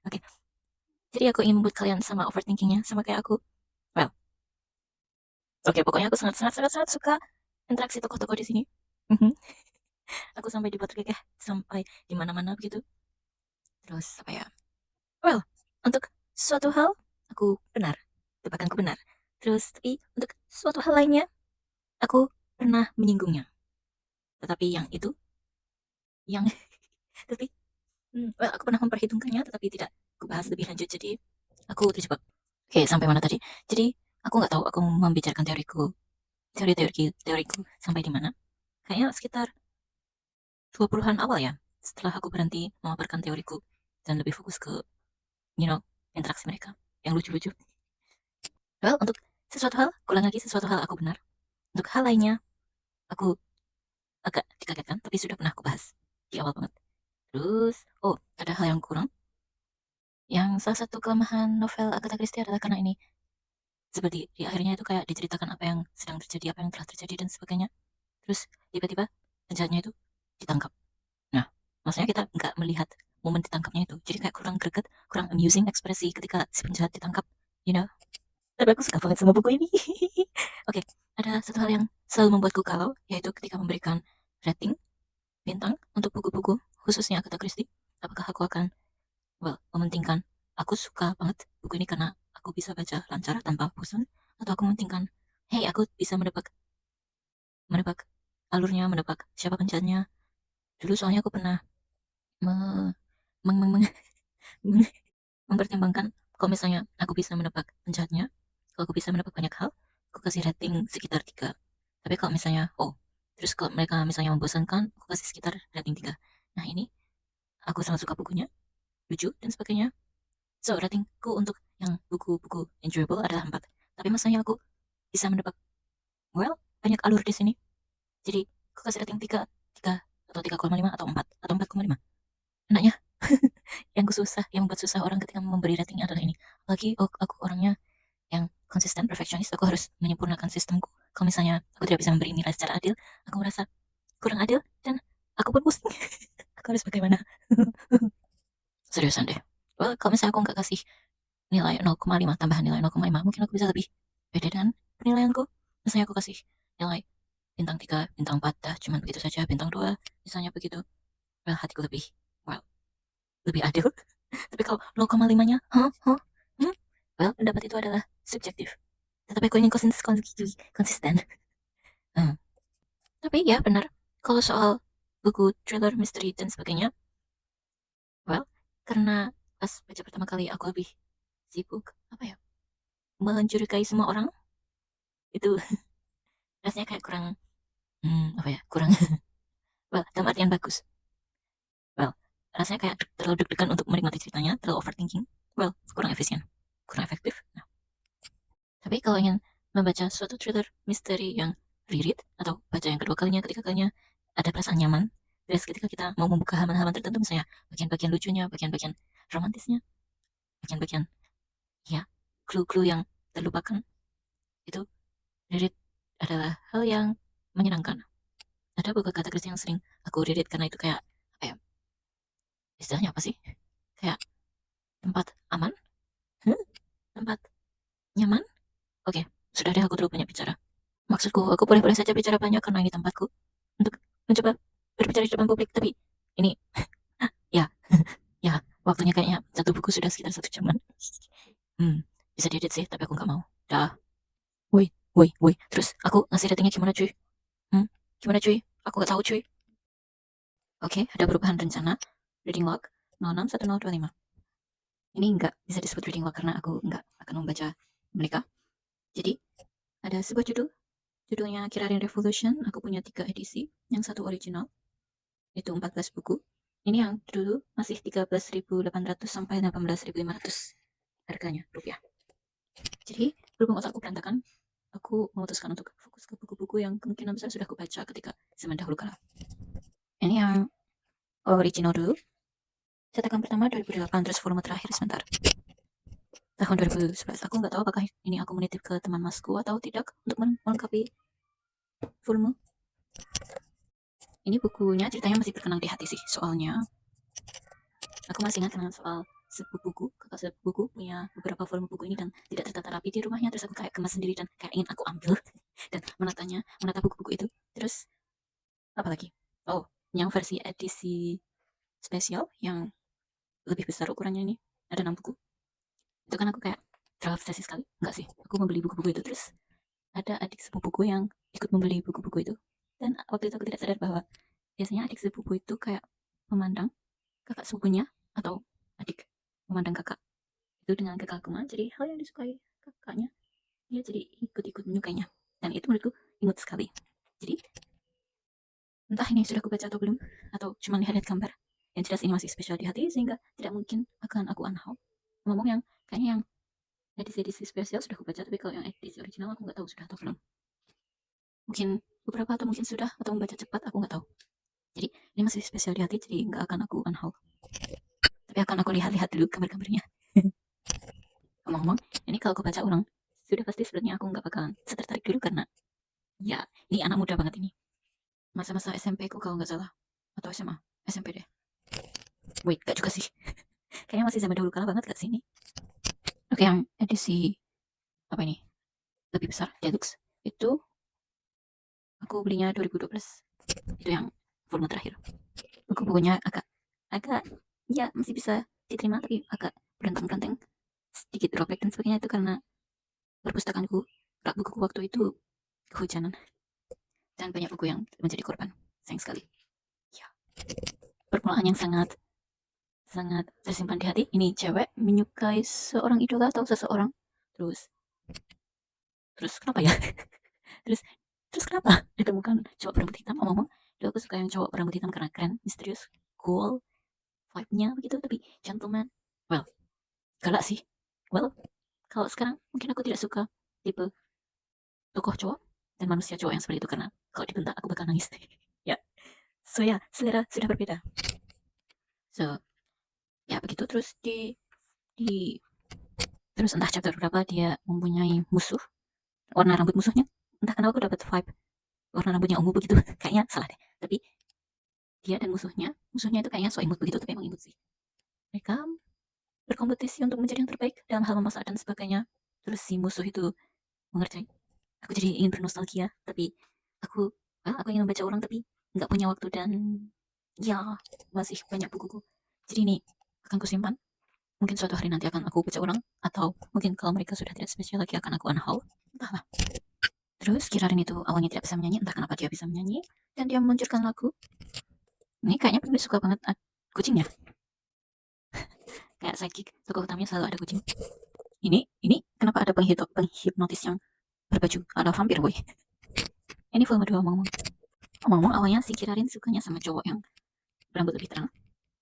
Oke, jadi aku ingin membuat kalian sama overthinkingnya, sama kayak aku. Well, oke, pokoknya aku sangat, sangat, sangat, sangat suka interaksi tokoh-tokoh di sini. Mhm. Aku sampai dibuat kekeh, sampai di mana-mana begitu. Terus, apa ya? Well, untuk suatu hal, aku benar. Tebakanku benar. Terus, tapi untuk suatu hal lainnya, aku pernah menyinggungnya. Tetapi yang itu, yang, tapi, well, aku pernah memperhitungkannya, tetapi tidak aku bahas lebih lanjut. Jadi, aku terjebak. Oke, sampai mana tadi? Jadi, aku nggak tahu aku membicarakan teoriku sampai di mana. Kayaknya sekitar 20-an awal ya, setelah aku berhenti memaparkan teoriku dan lebih fokus ke, you know, interaksi mereka yang lucu-lucu. Well, untuk sesuatu hal, ulang lagi sesuatu hal aku benar. Untuk hal lainnya, aku agak dikagetkan, tapi sudah pernah aku bahas di awal banget. Terus, oh, ada hal yang kurang. Yang salah satu kelemahan novel Agatha Christie adalah karena ini seperti di akhirnya itu kayak diceritakan apa yang sedang terjadi, apa yang telah terjadi dan sebagainya. Terus tiba-tiba penjahatnya itu ditangkap. Nah, maksudnya kita nggak melihat momen ditangkapnya itu. Jadi kayak kurang greget, kurang amusing ekspresi ketika si penjahat ditangkap, you know. Tapi aku suka banget sama buku ini. Oke, ada satu hal yang selalu membuatku galau, yaitu ketika memberikan rating bintang untuk buku-buku, khususnya Agatha Christie. Apakah aku akan, well, mementingkan aku suka banget buku ini karena aku bisa baca lancar tanpa bosan, atau aku mementingkan, hey, aku bisa menebak menebak alurnya, menebak siapa penjahatnya. Dulu soalnya aku pernah me, meng, meng, meng, mempertimbangkan kalau misalnya aku bisa menebak penjahatnya, kalau aku bisa menebak banyak hal, aku kasih rating sekitar 3. Tapi kalau misalnya, oh, terus kalau mereka misalnya membosankan, aku kasih sekitar rating 3. Nah ini, aku sangat suka bukunya, lucu, dan sebagainya. So, ratingku untuk yang buku-buku enjoyable adalah 4. Tapi masalahnya aku bisa menebak, well, banyak alur di sini. Jadi, aku kasih rating 3, 3 atau 3,5 atau 4 atau 4,5. Enaknya, yang membuat susah orang ketika memberi rating adalah ini. Apalagi aku orangnya yang konsisten perfeksionis, aku harus menyempurnakan sistemku. Kalau misalnya aku tidak bisa memberi nilai secara adil, aku merasa kurang adil dan aku pun pusing. Aku harus bagaimana? Seriusan deh. Well, kalau misalnya aku nggak kasih nilai 0,5 tambahan nilai 0,5, mungkin aku bisa lebih pede dengan penilaianku. Misalnya aku kasih nilai bintang 3, bintang 4, dah cuman begitu saja, bintang 2, misalnya begitu. Well, hatiku lebih, well, lebih adil. Tapi kalau 0,5-nya, hmm? Well, pendapat itu adalah subjektif. Tetapi aku ingin konsisten. Hmm. Tapi ya benar, kalau soal buku thriller, misteri, dan sebagainya, well, karena pas baca pertama kali aku lebih sibuk, apa ya, mencurigai semua orang, itu rasanya kayak kurang, apa ya, kurang, well, dalam artian bagus. Well, rasanya kayak terlalu deg-degan untuk menikmati ceritanya, terlalu overthinking, well, kurang efisien, kurang efektif. Nah, tapi kalau ingin membaca suatu thriller misteri yang reread atau baca yang kedua kalinya, ketiga kalinya, ada perasaan nyaman. Terus ketika kita mau membuka halaman-halaman tertentu, misalnya bagian-bagian lucunya, bagian-bagian romantisnya, bagian-bagian, ya, clue-clue yang terlupakan, itu reread adalah hal yang menyenangkan. ada beberapa kata kerja yang sering aku read karena itu kayak apa ya, istilahnya apa sih, kayak tempat aman, tempat nyaman. Oke, sudah deh, aku terlalu banyak bicara. Maksudku, aku boleh-boleh saja bicara banyak karena ini tempatku untuk mencoba berbicara di depan publik, tapi ini ya, ya, waktunya kayaknya satu buku sudah sekitar 1 jaman. Hmm, bisa diedit sih, tapi aku nggak mau. Dah. Woi, woi, woi. Terus aku ngasih ratingnya gimana cuy? Gimana cuy? Aku nggak tahu cuy. Oke, ada perubahan rencana. Reading log 061025. Ini nggak bisa disebut reading log karena aku nggak akan membaca mereka. Jadi, ada sebuah judul. Judulnya Kirarin Revolution. Aku punya 3 edisi. Yang satu original. Itu 14 buku. Ini yang dulu masih 13.800 sampai 18.500 harganya rupiah. Jadi, berhubung otakku berantakan, aku memutuskan untuk fokus ke buku-buku yang kemungkinan besar sudah aku baca ketika zaman dahulu kala. Ini yang original dulu. Cetakan pertama 2008, terus volume terakhir sebentar. Tahun 2011. Aku nggak tahu apakah ini aku menitip ke teman masku atau tidak untuk melengkapi volume. Ini bukunya ceritanya masih berkenang di hati sih. Soalnya aku masih ingat dengan soal sepupuku, kakak sepupuku punya beberapa volume buku ini dan tidak tertata rapi di rumahnya. Terus aku kayak kemas sendiri dan kayak ingin aku ambil dan menata buku-buku itu. Terus apa lagi? Oh, yang versi edisi spesial yang lebih besar ukurannya ini ada 6 buku. Itu kan aku kayak terlalu obsesi sekali. Enggak sih, aku membeli buku-buku itu. Terus ada adik sepupuku yang ikut membeli buku-buku itu. Dan waktu itu aku tidak sadar bahwa biasanya adik sepupu itu kayak memandang kakak sepupunya atau adik memandang kakak itu dengan kekaguman. Jadi hal yang disukai kakaknya, dia jadi ikut-ikut menyukainya. Dan itu menurutku imut sekali. Jadi entah ini sudah aku baca atau belum, atau cuma lihat-lihat gambar. Yang jelas ini masih spesial di hati sehingga tidak mungkin akan aku unhaul. Ngomong yang kayaknya yang edisi-edisi spesial sudah aku baca, tapi kalau yang edisi original aku nggak tahu sudah atau belum. Mungkin beberapa atau mungkin sudah atau membaca cepat, aku nggak tahu. Jadi ini masih spesial di hati, jadi nggak akan aku unhaul. Tapi akan aku lihat-lihat dulu gambar-gambarnya. Ngomong-ngomong, ini kalau aku baca ulang, sudah pasti sebenarnya aku nggak bakalan tertarik dulu karena ya ini anak muda banget ini. Masa-masa SMP ku kalau nggak salah, atau SMA, SMP deh. Wait, gak juga sih. Kayaknya masih zaman dahulu kala banget gak sih ini? Oke, yang edisi apa ini? Lebih besar, deluxe. Itu aku belinya 2012. Itu yang volume terakhir. Buku-bukunya agak ya masih bisa diterima tapi agak berenteng-berenteng, sedikit robek dan sebagainya. Itu karena perpustakaanku, rak bukuku waktu itu kehujanan dan banyak buku yang menjadi korban. Sayang sekali. Ya, permulaan yang sangat sangat tersimpan di hati. Ini cewek menyukai seorang idola atau seseorang. Terus terus kenapa ya? terus terus kenapa ditemukan cowok berambut hitam? Ngomong, dulu aku suka yang cowok berambut hitam karena keren, misterius, cool, vibe-nya begitu, tapi gentleman. Well, galak sih. Well, kalau sekarang mungkin aku tidak suka tipe tokoh cowok dan manusia cowok yang seperti itu karena kalau dibentak aku bakal nangis. Ya, so ya, selera sudah berbeda. So, ya begitu. Terus di terus entah chapter berapa dia mempunyai musuh, warna rambut musuhnya. Entah kenapa aku dapat vibe warna rambutnya ungu begitu. Kayaknya salah deh. Tapi dia dan musuhnya itu kayaknya so imut begitu, tapi emang imut sih. Mereka berkompetisi untuk menjadi yang terbaik dalam hal memasak dan sebagainya. Terus si musuh itu mengerjai. Aku jadi ingin bernostalgia, tapi aku aku ingin membaca ulang tapi nggak punya waktu dan ya masih banyak bukuku. Jadi ini akan kusimpan. Mungkin suatu hari nanti akan aku baca ulang atau mungkin kalau mereka sudah tidak spesial lagi akan aku unhaul. Entahlah. Terus Kirarin itu awalnya tidak bisa menyanyi, entah kenapa dia bisa menyanyi dan dia meluncurkan lagu. Ini kayaknya penulis suka banget kucingnya. Kayak sidekick, tokoh utamanya selalu ada kucing. Ini kenapa ada penghipnotis yang berbaju ada vampir boy. Ini volume 2 ngomong awalnya si Kirarin sukanya sama cowok yang berambut lebih terang,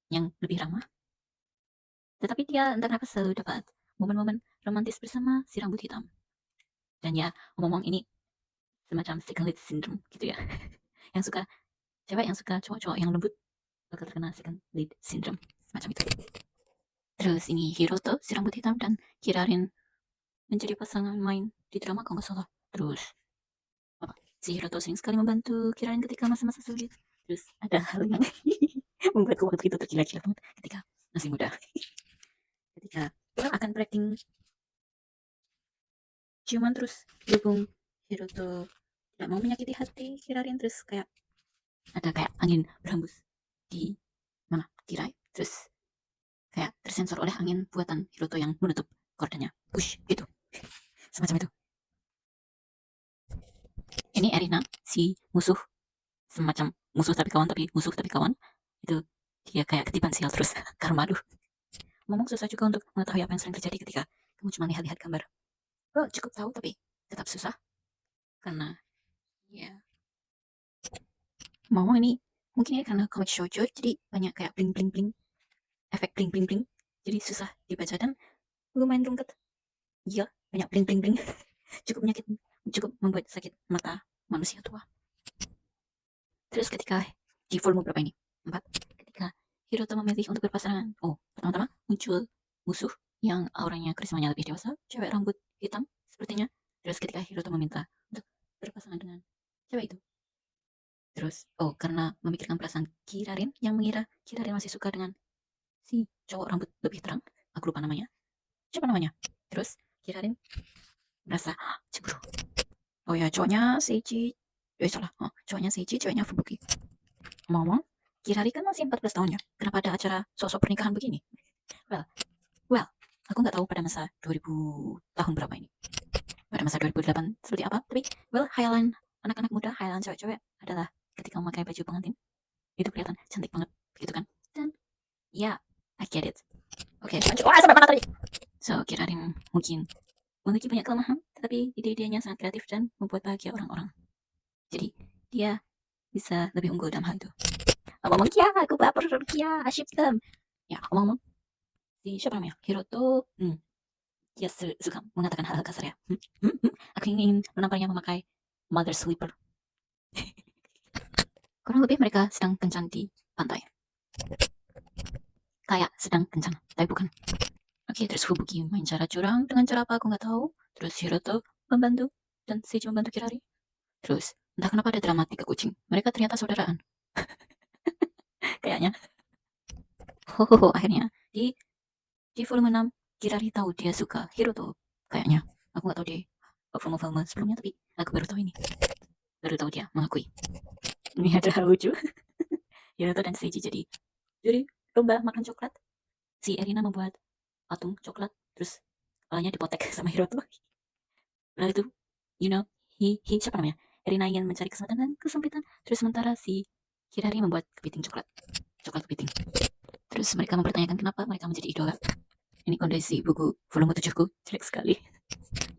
yang lebih ramah. Tetapi dia entah kenapa selalu dapat momen-momen romantis bersama si rambut hitam. Dan ya, ngomong ini semacam second lead syndrome gitu ya. Yang suka cewek yang suka cowok-cowok yang lembut bakal terkena second lead syndrome semacam itu. Terus ini Hiroto si rambut hitam dan Kirarin menjadi pasangan main di drama kalau nggak salah. Terus apa? Si Hiroto sering sekali membantu Kirain ketika masa-masa sulit. Terus ada hal yang membuatku waktu itu tergila-gila banget ketika masih muda. Ketika orang akan tracking ciuman terus berhubung Hiroto tidak mau menyakiti hati Kirarin, terus kayak ada kayak angin berhembus di mana tirai, terus kayak tersensor oleh angin buatan Hiroto yang menutup kordanya, push gitu, semacam itu. Ini Erina, si musuh, semacam musuh tapi kawan, tapi musuh tapi kawan itu, dia kayak ketiban sial terus karma. Aduh, ngomong susah juga untuk mengetahui apa yang sering terjadi ketika kamu cuma lihat-lihat gambar. Oh, cukup tahu tapi tetap susah karena ya ngomong ini mungkin ya karena comic shoujo jadi banyak kayak bling bling bling, efek bling bling bling, jadi susah dibaca dan lumayan rungkat. Iya, banyak bling bling bling. Cukup menyakit, cukup membuat sakit mata manusia tua. Terus ketika di volume berapa ini? 4. Ketika Hiroto memilih untuk berpasangan. Oh, pertama-tama muncul musuh yang auranya karismanya lebih dewasa, cewek rambut hitam sepertinya. Terus ketika Hiroto meminta untuk berpasangan dengan cewek itu. Terus, oh, karena memikirkan perasaan Kirarin yang mengira Kirarin masih suka dengan si cowok rambut lebih terang. Aku lupa namanya. Siapa namanya? Terus Kirarin merasa cemburu. Oh ya, cowoknya Seiji. Salah. Oh, cowoknya Seiji, ceweknya Fubuki. Ngomong, Kirari kan masih 14 tahun ya. Kenapa ada acara sosok pernikahan begini? Well, well, aku nggak tahu pada masa 2000 tahun berapa ini. Pada masa 2008 seperti apa. Tapi, well, hayalan anak-anak muda, hayalan cewek-cewek adalah ketika memakai baju pengantin. Itu kelihatan cantik banget, gitu kan? Dan, ya, I get it. Oke, lanjut. Wah, sampai mana tadi? So, Kirarin mungkin memiliki banyak kelemahan, tetapi ide-idenya sangat kreatif dan membuat bahagia orang-orang. Jadi, dia bisa lebih unggul dalam hal itu. Ngomong Kia, aku baper Kia, asyik them. Ya, ngomong si siapa namanya? Hiroto. Dia suka mengatakan hal-hal kasar ya. Aku ingin menampaknya memakai mother slipper. Kurang lebih mereka sedang kencan di pantai. Kayak sedang kencan, tapi bukan. Oke, terus Fubuki main cara curang dengan cara apa aku nggak tahu. Terus Hiroto membantu dan Seiji membantu Kirari. Terus entah kenapa ada drama tiga kucing. Mereka ternyata saudaraan. Kayaknya. Akhirnya di volume 6 Kirari tahu dia suka Hiroto. Kayaknya. Aku nggak tahu di volume-volume sebelumnya, tapi aku baru tahu ini. Baru tahu dia mengakui. Ini ada hal lucu. Hiroto dan Seiji jadi lomba makan coklat. Si Erina membuat patung coklat, terus kepalanya dipotek sama Hiroto. Lalu itu, you know, siapa namanya? Erina ingin mencari kesempatan dan kesempitan. Terus sementara si Kirari membuat kepiting coklat kepiting. Terus mereka mempertanyakan kenapa mereka menjadi idola. Ini kondisi buku volume 7 ku jelek sekali.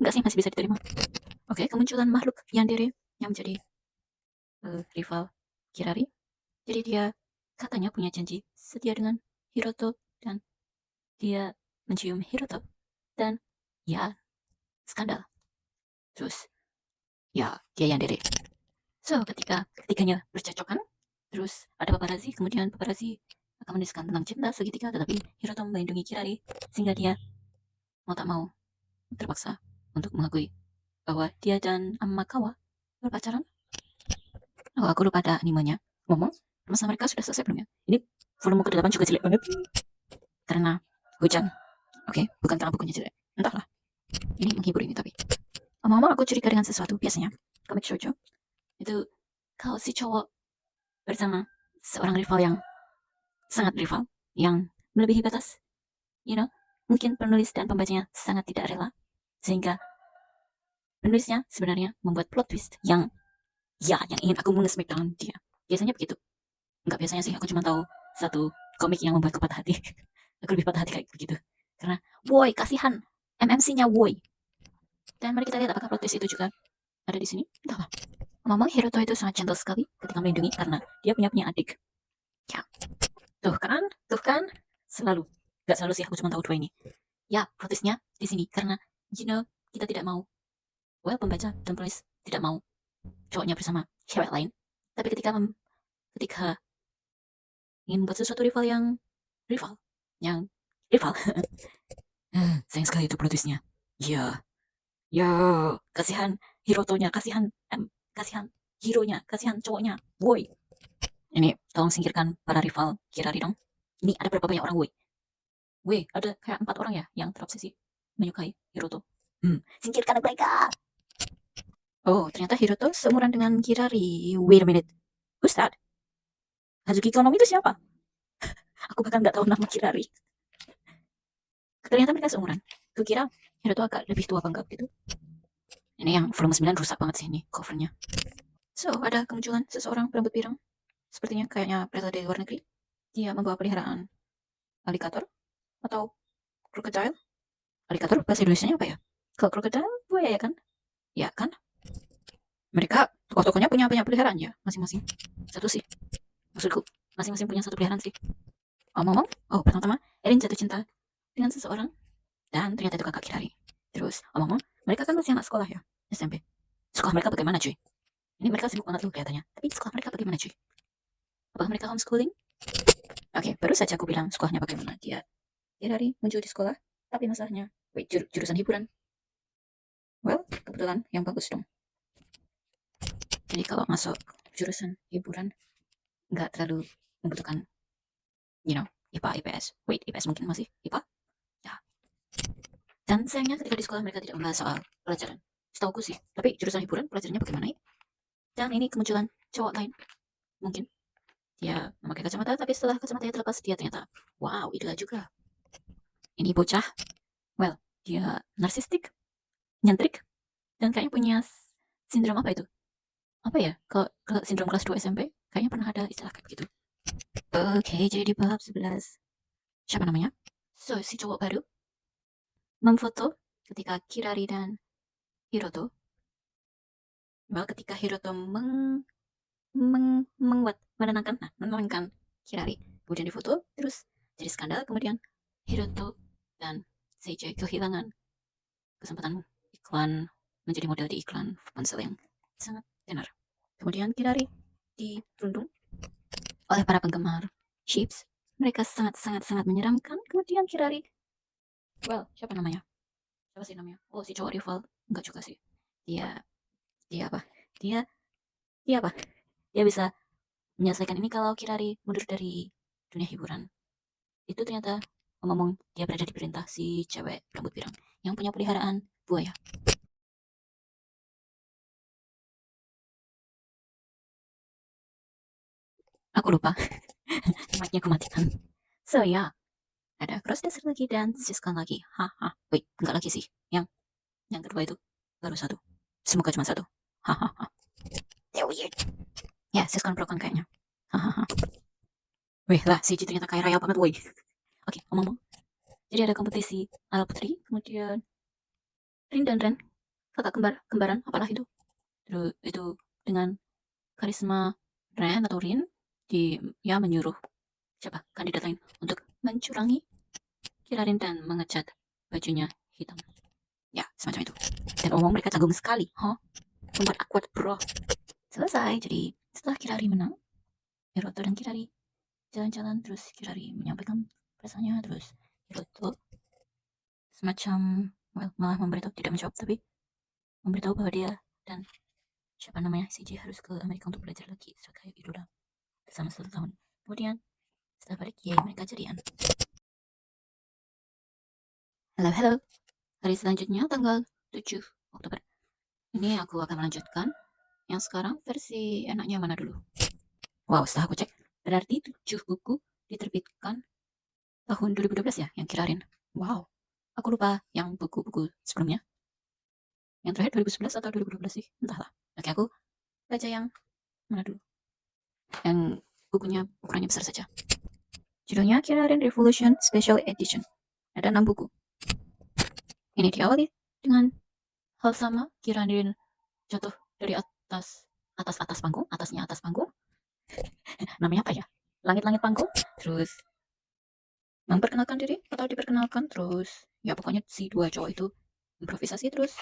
Enggak sih, masih bisa diterima. Oke, kemunculan makhluk Yandere yang menjadi rival Kirari. Jadi dia katanya punya janji setia dengan Hiroto dan dia mencium Hiroto dan ya skandal. Terus ya dia Yandere. So ketiganya bercocokan, terus ada paparazzi, kemudian paparazzi akan menuliskan tentang cinta segitiga, tetapi Hiroto melindungi Kirari sehingga dia mau tak mau terpaksa untuk mengakui bahwa dia dan Amakawa berpacaran. Oh, aku lupa ada animenya. Ngomong, masa mereka sudah selesai belum ya? Ini volume ke-8 juga jelek banget karena hujan. Oke, bukan karena bukunya jelek. Entahlah. Ini menghibur ini tapi. Ngomong-ngomong, aku curiga dengan sesuatu. Biasanya komik shoujo itu kalau si cowok bersama seorang rival yang sangat rival, yang melebihi batas, you know, mungkin penulis dan pembacanya sangat tidak rela, sehingga penulisnya sebenarnya membuat plot twist yang yang ingin aku mengesmackdown dia. Biasanya begitu. Enggak biasanya sih, aku cuma tahu satu komik yang membuatku patah hati. Aku lebih patah hati kayak begitu. Karena, woi, kasihan MMC-nya, woi. Dan mari kita lihat apakah plot twist itu juga ada di sini. Entahlah. Ngomong Hiroto itu sangat gentle sekali ketika melindungi karena dia punya adik. Ya, tuh kan, selalu. Gak selalu sih, aku cuma tahu dua ini. Ya, plot twistnya di sini karena, kita tidak mau. Well, pembaca dan penulis tidak mau cowoknya bersama cewek lain. Tapi ketika ingin membuat sesuatu rival, yang rival, sayang sekali itu plot twistnya. Ya, kasihan Hirotonya, kasihan kasihan hero-nya, kasihan cowoknya, boy. Ini tolong singkirkan para rival Kirari dong. Ini ada berapa banyak orang, boy? Weh, ada kayak 4 orang ya yang terobsesi menyukai Hiroto. Singkirkan mereka. Oh, ternyata Hiroto seumuran dengan Kirari. Wait a minute. Who's that? Hazuki Konomi itu siapa? Aku bahkan nggak tahu nama Kirari. Ternyata mereka seumuran. Kukira Hiroto agak lebih tua bangga gitu. Ini yang volume 9 rusak banget sih ini covernya. So, ada kemunculan seseorang berambut pirang. Sepertinya kayaknya berasal dari luar negeri. Dia membawa peliharaan alligator atau crocodile. Alligator bahasa Indonesia apa ya? Kalau crocodile buaya ya kan? Ya kan? Mereka tokoh-tokohnya punya banyak peliharaan ya masing-masing. Satu sih. Maksudku masing-masing punya satu peliharaan sih. Omong-omong, pertama-tama Erin jatuh cinta dengan seseorang dan ternyata itu kakak Kirari. Terus omong-omong, mereka kan masih anak sekolah ya, SMP. Sekolah mereka bagaimana cuy? Ini mereka sibuk banget loh kelihatannya. Tapi sekolah mereka bagaimana cuy? Apakah mereka homeschooling? Oke, baru saja aku bilang sekolahnya bagaimana. Kirari muncul di sekolah, tapi masalahnya, jurusan hiburan. Well, kebetulan yang bagus dong. Jadi kalau masuk jurusan hiburan, nggak terlalu membutuhkan, IPA, IPS. Wait, IPS mungkin masih IPA? Ya. Dan sayangnya ketika di sekolah mereka tidak membahas soal pelajaran. Setauku sih. Tapi jurusan hiburan pelajarannya bagaimana ya? Dan ini kemunculan cowok lain. Mungkin dia memakai kacamata, tapi setelah kacamatanya terlepas, dia ternyata, wow, idola juga. Ini bocah, well, dia narsistik, nyentrik, dan kayaknya punya sindrom apa itu? Apa ya? Kalau sindrom kelas 2 SMP, kayaknya pernah ada istilah kayak gitu. Oke, jadi di bab 11. Siapa namanya? So, si cowok baru memfoto ketika Kirari dan Hiroto. Well, ketika Hiroto menenangkan Kirari. Kemudian difoto, terus jadi skandal. Kemudian Hiroto dan Seiji kehilangan kesempatan iklan menjadi model di iklan ponsel yang sangat tenar. Kemudian Kirari dirundung oleh para penggemar Chips. Mereka sangat menyeramkan. Kemudian Kirari, well, siapa namanya? Siapa sih namanya? Oh, si cowok rival. Enggak juga sih. Dia dia apa? Dia dia apa? Dia bisa menyelesaikan ini kalau Kirari mundur dari dunia hiburan. Itu ternyata ngomong dia berada di perintah si cewek rambut pirang yang punya peliharaan buaya. Aku lupa. Mic-nya kematian. So ya, ada crossdresser lagi dan siskan lagi. Haha. Wait, enggak lagi sih. Yang kedua itu baru satu. Semoga cuma satu. Hahaha. They're weird. Ya, siskan broken kayaknya. Hahaha. Wih lah, si Ji ternyata kayak raya banget, woi. Oke, ngomong-ngomong. Jadi ada kompetisi ala putri, kemudian Rin dan Ren, kakak kembaran, apalah itu. Terus itu dengan karisma Ren atau Rin, ya menyuruh siapa kandidat lain untuk mencurangi Kirarin dan mengecat bajunya hitam. Ya, semacam itu. Dan omong mereka canggung sekali. Membuat awkward bro. Selesai. Jadi setelah Kirari menang, Hiroto dan Kirari jalan-jalan, terus Kirari menyampaikan perasaannya, terus Hiroto semacam, well, malah memberitahu, tidak menjawab, tapi memberitahu bahwa dia dan siapa namanya CJ harus ke Amerika untuk belajar lagi sebagai idola selama 1 tahun. Kemudian setelah balik, mereka jadian. Halo. Hari selanjutnya tanggal 7 Oktober. Ini aku akan melanjutkan yang sekarang versi enaknya mana dulu. Wow, setelah aku cek, berarti 7 buku diterbitkan tahun 2012 ya, yang Kirarin. Wow, aku lupa yang buku-buku sebelumnya. Yang terakhir 2011 atau 2012 sih, entahlah. Oke, aku baca yang mana dulu. Yang bukunya ukurannya besar saja. Judulnya Kirarin Revolution Special Edition. Ada 6 buku. Ini diawali dengan hal sama, Kirarin jatuh dari atas panggung, atas panggung. Namanya apa ya? Langit-langit panggung. Terus memperkenalkan diri atau diperkenalkan, terus ya pokoknya si dua cowok itu improvisasi, terus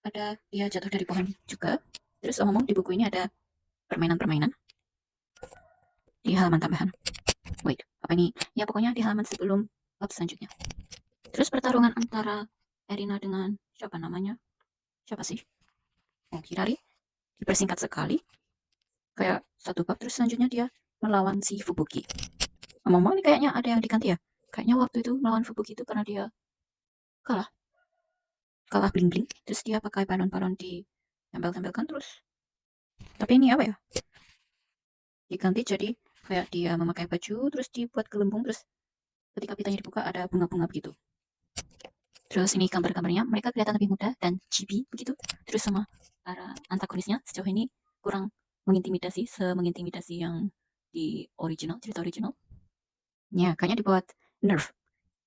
ada dia jatuh dari pohon juga. Terus ngomong di buku ini ada permainan-permainan di halaman tambahan. Wait, apa ini? Ya pokoknya di halaman sebelum bab selanjutnya. Terus pertarungan antara Erina dengan siapa namanya? Siapa sih? Oh, Kirari Dipersingkat sekali, kayak satu bab, terus selanjutnya dia melawan si Fubuki. Ngomong-ngomong ini kayaknya ada yang diganti ya. Kayaknya waktu itu melawan Fubuki itu karena dia kalah, kalah bling-bling, terus dia pakai balon-balon ditempel-tempelkan terus. Tapi ini apa ya? Diganti jadi kayak dia memakai baju, terus dibuat gelembung, terus ketika pitanya dibuka ada bunga-bunga begitu. Terus ini gambar-gambarnya mereka kelihatan lebih muda dan chibi begitu. Terus sama para antagonisnya sejauh ini kurang mengintimidasi, semengintimidasi yang di original, cerita original. Ya, kayaknya dibuat nerf,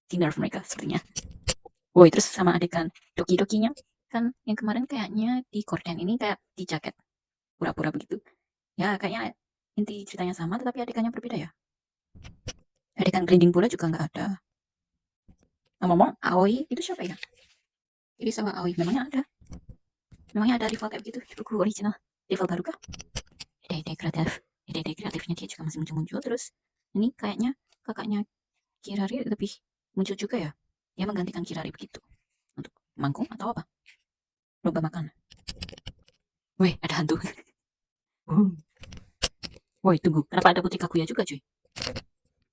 di nerf mereka sepertinya. Woi, terus sama adegan doki-dokinya kan yang kemarin kayaknya di Korden ini kayak di jaket pura-pura begitu. Ya, kayaknya inti ceritanya sama tetapi adegannya berbeda ya. Adegan grinding pula juga nggak ada. Ngomong Aoi itu siapa ya? Jadi sama Aoi memangnya ada rival kayak begitu di buku original, rival baru kah? Ide-ide kreatifnya dia juga masih muncul-muncul. Terus ini kayaknya kakaknya Kirari lebih muncul juga ya, dia menggantikan Kirari begitu untuk mangkung atau apa, lomba makan. Weh, ada hantu. Woi, tunggu, kenapa ada putri Kaguya juga cuy?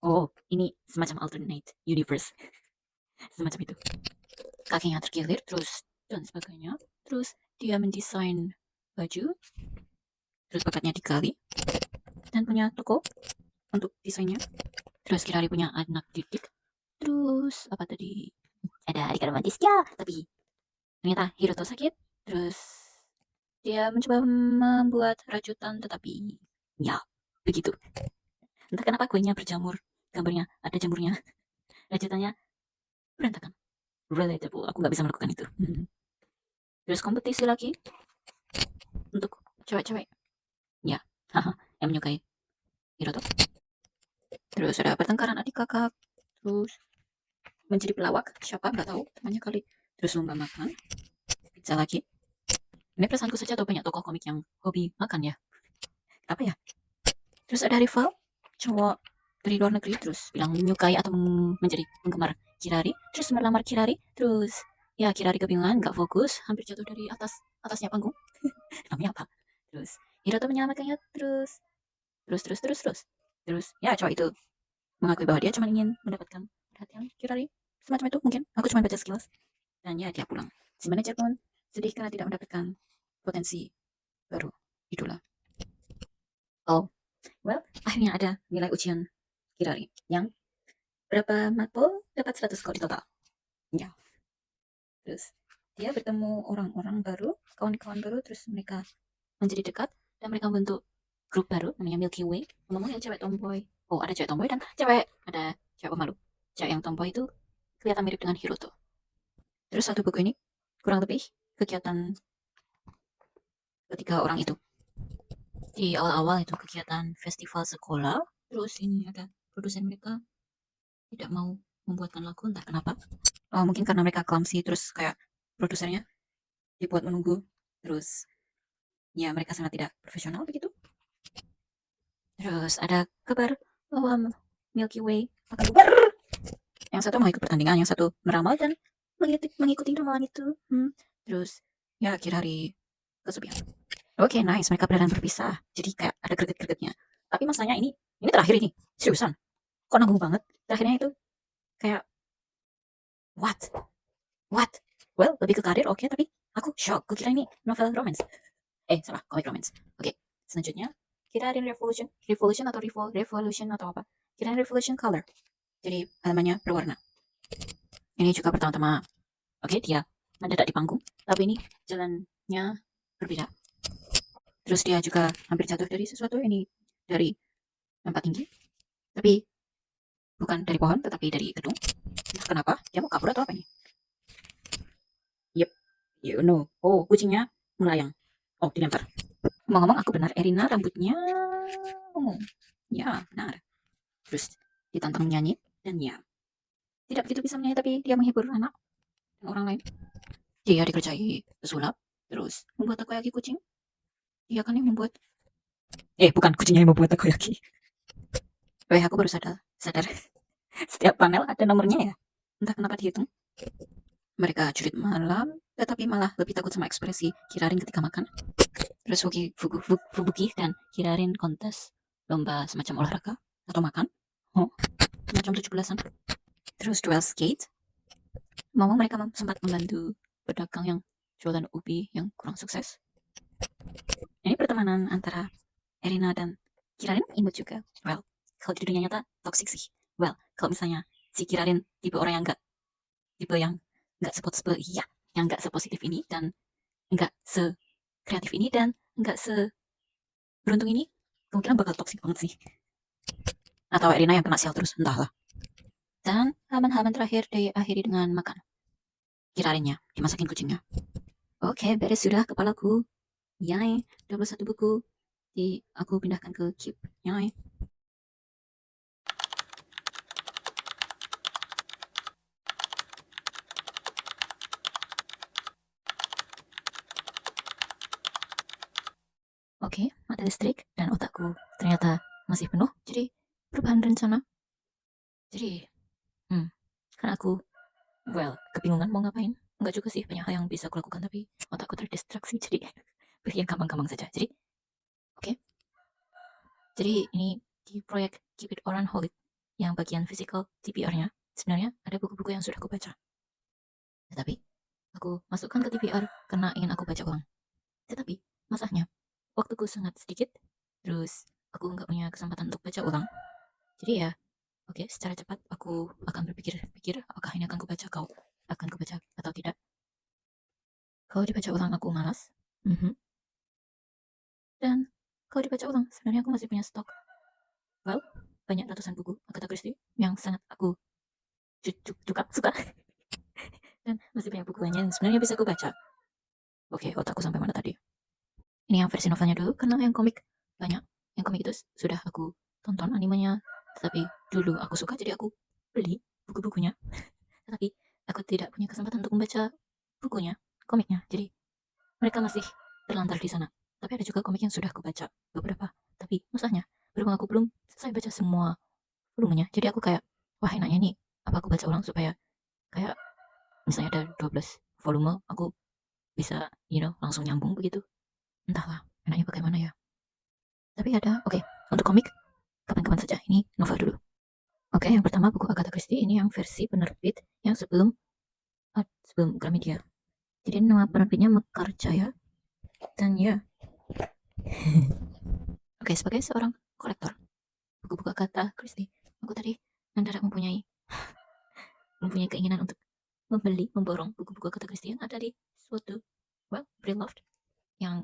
Oh, ini semacam alternate universe. Semacam itu, kakinya terkilir terus dan sebagainya. Terus dia mendesain baju, terus bakatnya digali dan punya toko untuk desainnya. Terus Kirari punya anak didik. Terus apa tadi, ada adik romantis ya, tapi ternyata Hiroto sakit. Terus dia mencoba membuat rajutan tetapi ya begitu. Entah kenapa kuenya berjamur, gambarnya ada jamurnya, rajutannya berantakan. Relatable, aku nggak bisa melakukan itu. Terus kompetisi lagi untuk cewek-cewek ya, haha, yang menyukai Hiroto. Terus ada pertengkaran adik kakak, terus menjadi pelawak siapa nggak tahu temannya kali. Terus lomba makan pizza lagi. Ini perasaanku saja atau banyak tokoh komik yang hobi makan ya, apa ya. Terus ada rival cowok dari luar negeri terus bilang menyukai atau menjadi penggemar Kirari, terus melamar Kirari. Terus ya Kirari kebingungan, nggak fokus, hampir jatuh dari atasnya panggung. Namanya apa? Terus Hiroto menyelamatkannya. Terus ya cowok itu mengakui bahwa dia cuma ingin mendapatkan perhatian Kirari, semacam itu mungkin. Aku cuma baca sekilas dan ya dia pulang. Si manajer pun sedih karena tidak mendapatkan potensi baru idola. Oh, well, akhirnya ada nilai ujian Kirari yang berapa mapel dapat 100 skor di total. Ya, terus dia bertemu orang-orang baru, kawan-kawan baru, terus mereka menjadi dekat dan mereka membentuk grup baru namanya Milky Way. Ngomong yang cewek tomboy. Oh, ada cewek tomboy dan ada cewek pemalu. Cewek yang tomboy itu kelihatan mirip dengan Hiroto. Terus satu buku ini kurang lebih kegiatan ketiga orang itu. Di awal-awal itu kegiatan festival sekolah, terus ini ada produsen mereka tidak mau membuatkan lagu entah kenapa. Oh, mungkin karena mereka clumsy, terus kayak produsernya dibuat menunggu, terus ya mereka sangat tidak profesional begitu. Terus ada kabar bahwa Milky Way akan bubar. Yang satu mau ikut pertandingan, yang satu meramal dan mengikuti ramalan itu. Terus ya akhir hari kesepian. Oke, nice, mereka beneran berpisah. Jadi kayak ada greget-gregetnya. Tapi masalahnya ini terakhir ini. Seriusan. Kok nanggung banget? Terakhirnya itu kayak what? What? Well, lebih ke karir oke, tapi aku shock. Gue kira ini novel romance. Salah, komik romance. Oke, selanjutnya kirain revolution atau revolution atau apa? Kirain revolution color. Jadi halamannya berwarna. Ini juga pertama-tama. Oke, dia mendadak di panggung, tapi ini jalannya berbeda. Terus dia juga hampir jatuh dari sesuatu, ini dari tempat tinggi, tapi bukan dari pohon, tetapi dari gedung. Entah kenapa, dia mau kabur atau apa ini? Yep, you know. Oh, kucingnya melayang. Oh, dilempar. Ngomong-ngomong, aku benar, Erina rambutnya ungu. Ya, benar. Terus ditantang menyanyi, dan ya, tidak begitu bisa menyanyi, tapi dia menghibur anak dan orang lain. Dia dikerjai pesulap, terus membuat takoyaki kucing. Dia kan yang membuat. Bukan kucingnya yang membuat takoyaki. Aku baru sadar. Setiap panel ada nomornya ya. Entah kenapa dihitung. Mereka jurit malam, tetapi malah lebih takut sama ekspresi Kirarin ketika makan. Terus Fubuki dan Kirarin kontes lomba semacam olahraga atau makan. Oh, macam 17-an. Terus duel skate. Mau mereka sempat membantu pedagang yang jualan ubi yang kurang sukses. Ini pertemanan antara Erina dan Kirarin imut juga. Well, kalau di dunia nyata toxic sih. Well, kalau misalnya si Kirarin tipe orang yang tipe yang nggak iya, yang nggak sepositif ini dan nggak sekreatif ini dan nggak seberuntung ini, kemungkinan bakal toxic banget sih. Atau Erina yang kena sial terus, entahlah. Dan halaman-halaman terakhir diakhiri dengan makan. Kirarinnya dimasakin kucingnya. Oke, beres sudah kepalaku. Yay, 21 buku. Aku pindahkan ke Cube. Yay. Oke, mati listrik dan otakku ternyata masih penuh. Jadi perubahan rencana. Jadi, karena aku, kebingungan mau ngapain. Enggak juga sih, banyak hal yang bisa aku lakukan, tapi otakku terdistraksi. Jadi, pilih yang gampang-gampang saja. Jadi, oke. Jadi, ini di proyek Keep It or Hold It, yang bagian physical TBR-nya, sebenarnya ada buku-buku yang sudah aku baca. Tetapi, aku masukkan ke TBR karena ingin aku baca ulang. Tetapi, masalahnya, waktuku sangat sedikit, terus aku nggak punya kesempatan untuk baca ulang. Jadi ya, oke, secara cepat aku akan berpikir apakah ini akan kubaca, kau akan kubaca atau tidak. Kalau dibaca ulang aku malas. Dan kalau dibaca ulang, sebenarnya aku masih punya stok. Well, banyak ratusan buku Agatha Christie yang sangat aku suka. Dan masih banyak buku lainnya yang sebenarnya bisa aku baca. Oke, otakku sampai mana tadi? Ini yang versi novelnya dulu, karena yang komik banyak. Yang komik itu sudah aku tonton animenya, tetapi dulu aku suka, jadi aku beli buku-bukunya. Tetapi aku tidak punya kesempatan untuk membaca bukunya, komiknya. Jadi mereka masih terlantar di sana. Tapi ada juga komik yang sudah aku baca beberapa. Tapi masalahnya, berhubung aku belum selesai baca semua volumenya, jadi aku kayak, wah enaknya nih, apa aku baca ulang supaya kayak misalnya ada 12 volume, aku bisa, langsung nyambung begitu. Entahlah, enaknya bagaimana ya. Tapi ada, oke, untuk komik, kapan-kapan saja. Ini novel dulu. Oke, yang pertama buku Agatha Christie, ini yang versi penerbit yang sebelum Gramedia. Jadi nama penerbitnya Mekar Jaya. Dan ya, oke, sebagai seorang kolektor buku-buku Agatha Christie, aku tadi mendadak mempunyai keinginan untuk memborong buku-buku Agatha Christie yang ada di suatu pre-loved yang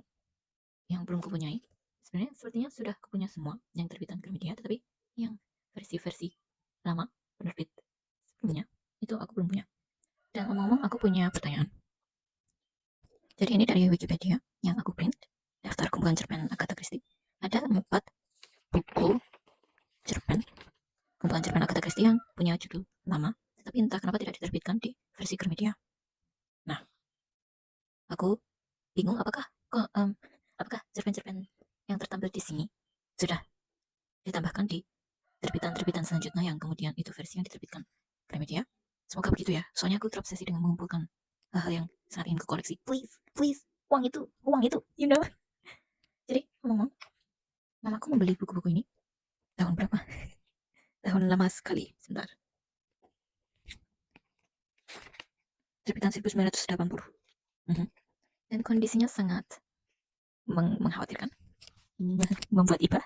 belum kupunyai. Sebenarnya sepertinya sudah kupunya semua yang terbitan Gramedia, tetapi yang versi-versi lama penerbit sebelumnya itu aku belum punya. Dan ngomong-ngomong, aku punya pertanyaan. Jadi ini dari Wikipedia yang aku print, daftar kumpulan cerpen Agatha Christie. Ada 4 buku cerpen, kumpulan cerpen Agatha Christie yang punya judul lama, tetapi entah kenapa tidak diterbitkan di versi Gramedia. Nah, aku bingung apakah cerpen-cerpen yang tertampil di sini sudah ditambahkan di terbitan-terbitan selanjutnya yang kemudian itu versi yang diterbitkan Gramedia. Semoga begitu ya. Soalnya aku terobsesi dengan mengumpulkan hal-hal yang sangat ingin koleksi. Please, uang itu, Jadi ngomong, mamaku membeli buku-buku ini tahun berapa? Tahun lama sekali, sebentar. Terbitan 1980. Dan kondisinya sangat mengkhawatirkan, membuat iba.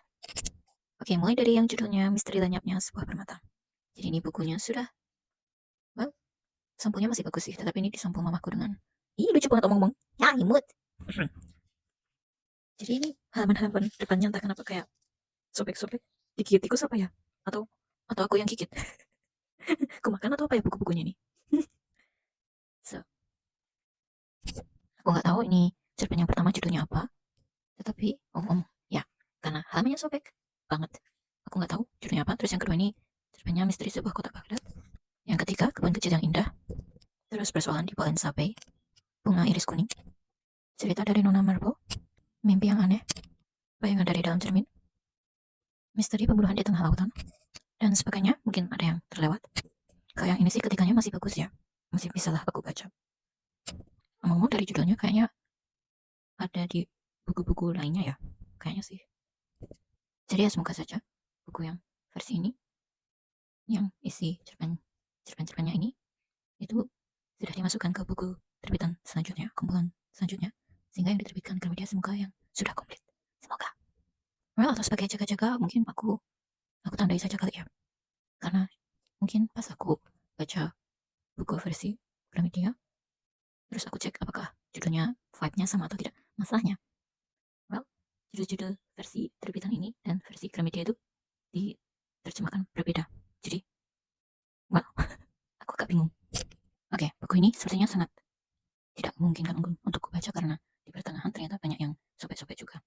Oke, mulai dari yang judulnya Misteri Lenyapnya Sebuah Permata. Jadi ini bukunya sudah, sampulnya masih bagus sih, tetapi ini disampul mamaku dengan, lucu banget omong-omong. Ya, imut. Jadi ini halaman-halaman depannya entah kenapa kayak sobek-sobek, digigit tikus apa ya? Atau aku yang gigit? Kemakan atau apa ya buku-bukunya ini? So, aku nggak tahu ini cerpen yang pertama judulnya apa, tetapi ya, karena halamannya sobek banget, aku nggak tahu judulnya apa. Terus yang kedua ini cerpennya Misteri Sebuah Kota Baghdad. Yang ketiga Kebun Kecil yang Indah. Terus Persoalan di Polensa Bay, Bunga Iris Kuning, Cerita dari Nona Marble, Mimpi yang Aneh, Bayangan dari Dalam Cermin, Misteri Pembunuhan di Tengah Lautan, dan sebagainya. Mungkin ada yang terlewat. Kalau yang ini sih ketikanya masih bagus ya, masih bisa lah aku baca. Ngomong dari judulnya kayaknya ada di buku-buku lainnya ya, kayaknya sih. Jadi ya semoga saja buku yang versi ini, yang isi cerpen-cerpennya ini, itu sudah dimasukkan ke buku terbitan selanjutnya, kumpulan selanjutnya, sehingga yang diterbitkan Gramedia semoga yang sudah komplit. Semoga. Well, atau sebagai jaga-jaga mungkin aku tandai saja kali ya. Karena mungkin pas aku baca buku versi Gramedia, terus aku cek apakah judulnya vibe-nya sama atau tidak. Masalahnya, well, judul-judul versi terbitan ini dan versi Gramedia itu diterjemahkan berbeda. Jadi, well, aku agak bingung. Oke, buku ini sepertinya sangat tidak memungkinkan untuk kubaca karena di pertengahan ternyata banyak yang sobek-sobek juga.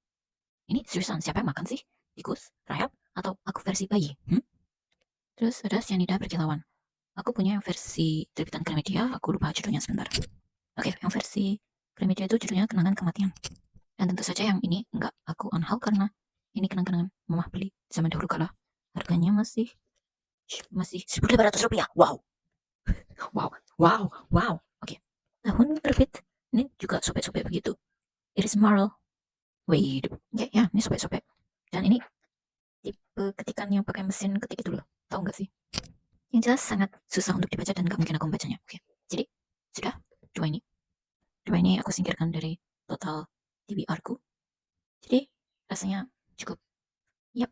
Ini seriusan siapa yang makan sih? Tikus? Rayap? Atau aku versi bayi? Terus ada Cyanida Berkilauan. Aku punya yang versi terbitan Gramedia, aku lupa judulnya sebentar. Oke, yang versi Gramedia itu judulnya Kenangan Kematian. Dan tentu saja yang ini nggak aku unhaul karena ini kenang-kenangan mamah beli zaman dahulu kala. Harganya masih Rp1.500. Wow, wow, wow, wow. Oke, tahun terbit ini juga sobek-sobek begitu. Iris Marl. Wait, ya, ini sobek-sobek. Dan ini tipe ketikan yang pakai mesin ketik itu loh. Tahu nggak sih? Yang jelas sangat susah untuk dibaca dan nggak mungkin aku membacanya. Oke, jadi sudah dua ini. Dua ini aku singkirkan dari total TBR ku. Jadi rasanya cukup ya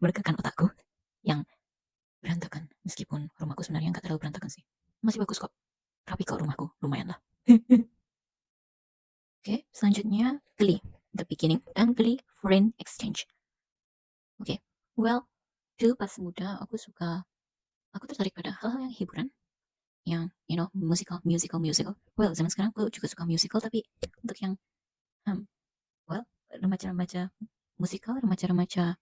melegakan otakku yang berantakan. Meskipun rumahku sebenarnya nggak terlalu berantakan sih. Masih bagus kok. Rapi kok rumahku, lumayan lah. Oke, selanjutnya Glee, The Beginning, dan Glee Foreign Exchange. Oke, well, dulu pas muda aku tertarik pada hal-hal yang hiburan, yang musical. Well, zaman sekarang aku juga suka musical, tapi untuk yang hmm, well, remaja-remaja musikal, remaja-remaja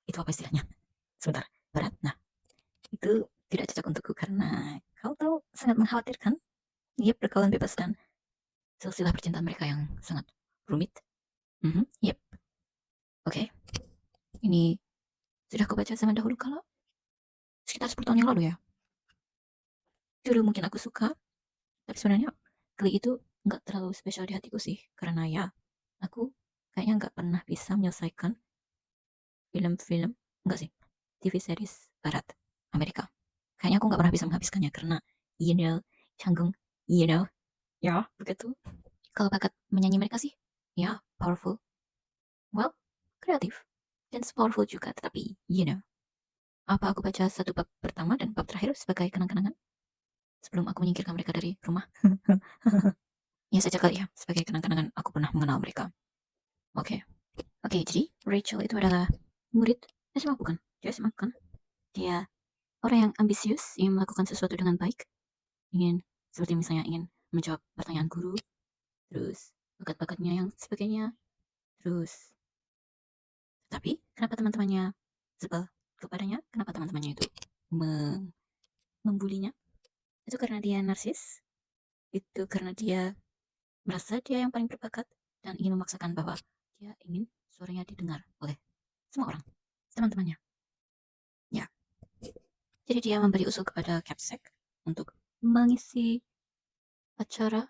itu apa istilahnya? Sebentar, barat. Nah, itu tidak cocok untukku karena kau tahu sangat mengkhawatirkan. Iya, pergaulan bebas dan silsilah percintaan mereka yang sangat rumit. Yep. Oke. Ini sudah aku baca zaman dahulu kalau sekitar 10 tahun yang lalu ya. Dulu mungkin aku suka, tapi sebenarnya Glee itu nggak terlalu spesial di hatiku sih, karena ya aku kayaknya nggak pernah bisa menyelesaikan film-film, enggak sih, TV series Barat Amerika. Kayaknya aku nggak pernah bisa menghabiskannya karena you know, canggung, you know, ya begitu. Kalau bakat menyanyi mereka sih, ya powerful, well, kreatif, dan powerful juga, tetapi you know, apa aku baca satu bab pertama dan bab terakhir sebagai kenang-kenangan sebelum aku menyingkirkan mereka dari rumah? Ya saja kali ya, sebagai kenang-kenangan aku pernah mengenal mereka. Oke. Oke, jadi Rachel itu adalah murid SMA bukan? Dia SMA bukan? Dia orang yang ambisius, ingin melakukan sesuatu dengan baik, ingin seperti misalnya ingin menjawab pertanyaan guru, terus bakat-bakatnya yang sebagainya, terus tapi kenapa teman-temannya sebel kepadanya? Kenapa teman-temannya itu membulinya? Itu karena dia narsis, itu karena dia merasa dia yang paling berbakat dan ingin memaksakan bahwa dia ingin suaranya didengar oleh semua orang, teman-temannya. Ya, jadi dia memberi usul kepada Capsec untuk mengisi acara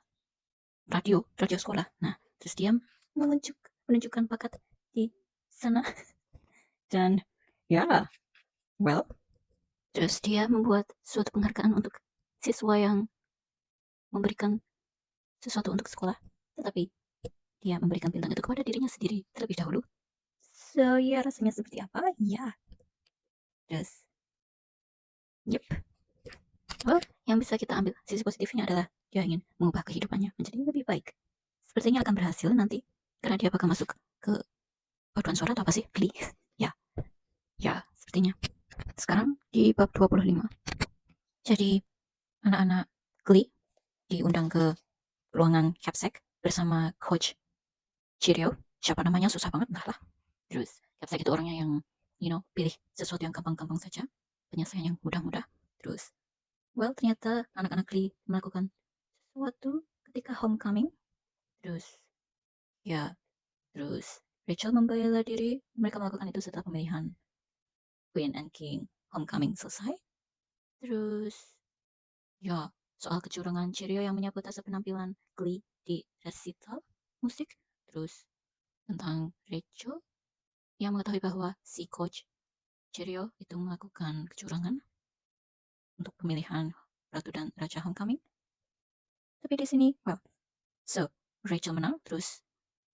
radio sekolah. Nah, terus dia menunjukkan bakat di sana dan ya, well, terus dia membuat suatu penghargaan untuk siswa yang memberikan sesuatu untuk sekolah, tetapi dia memberikan bintang itu kepada dirinya sendiri terlebih dahulu. So, ya rasanya seperti apa? Ya, terus, yep. Well, yang bisa kita ambil sisi positifnya adalah dia ingin mengubah kehidupannya menjadi lebih baik. Sepertinya akan berhasil nanti karena dia bakal masuk ke paduan suara atau apa sih? Glee. Ya, ya, sepertinya. Sekarang di bab 25. Jadi, anak-anak Glee diundang ke ruangan Capsec bersama Coach Chirio. Siapa namanya susah banget, entahlah. Terus, Capsec itu orangnya yang, pilih sesuatu yang gampang-gampang saja. Penyelesaian yang mudah-mudah. Terus, well, ternyata anak-anak Glee melakukan sesuatu ketika homecoming. Terus, ya, terus Rachel membela diri. Mereka melakukan itu setelah pemilihan Queen and King homecoming selesai. Terus, ya, soal kecurangan Cheerio yang menyebut hasil penampilan Glee di recital. musik. Terus tentang Rachel yang mengetahui bahwa si Coach Cheerio itu melakukan kecurangan untuk pemilihan Ratu dan Raja Homecoming. Tapi di sini, well, so Rachel menang, terus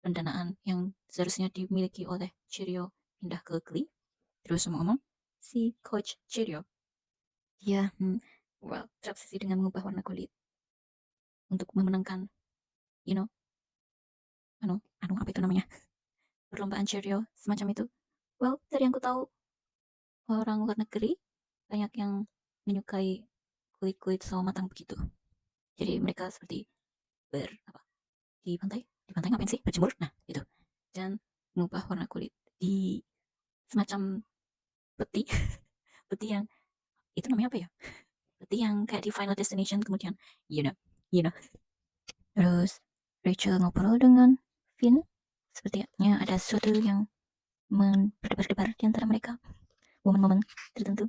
pendanaan yang seharusnya dimiliki oleh Cheerio pindah ke Glee. Terus ngomong si Coach Cheerio, dia well, terobsesi dengan mengubah warna kulit untuk memenangkan, you know, apa itu namanya, perlombaan Cheerio semacam itu. Well, dari yang ku tahu, orang luar negeri banyak yang menyukai kulit-kulit sawo matang begitu. Jadi mereka seperti di pantai ngapain sih, berjemur, nah itu, dan mengubah warna kulit di semacam peti peti yang itu namanya apa ya, peti yang kayak di Final Destination, kemudian you know you know terus Rachel ngobrol dengan Finn, sepertinya ada sesuatu yang berdebar-debar di antara mereka, momen-momen tertentu.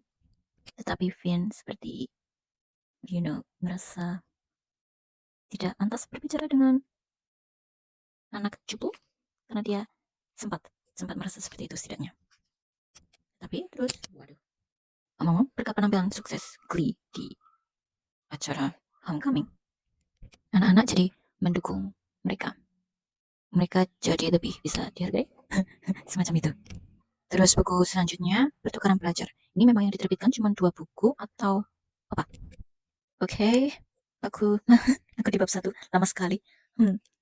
Tetapi Finn seperti merasa tidak pantas berbicara dengan anak cupu karena dia sempat sempat merasa seperti itu setidaknya. Tapi terus, waduh, ngomong berkat penampilan sukses Glee di acara Homecoming, anak-anak jadi mendukung mereka. Mereka jadi lebih bisa dihargai, semacam itu. Terus buku selanjutnya, Pertukaran Pelajar. Ini memang yang diterbitkan cuma 2 buku atau apa? Oke, aku aku di bab 1, lama sekali.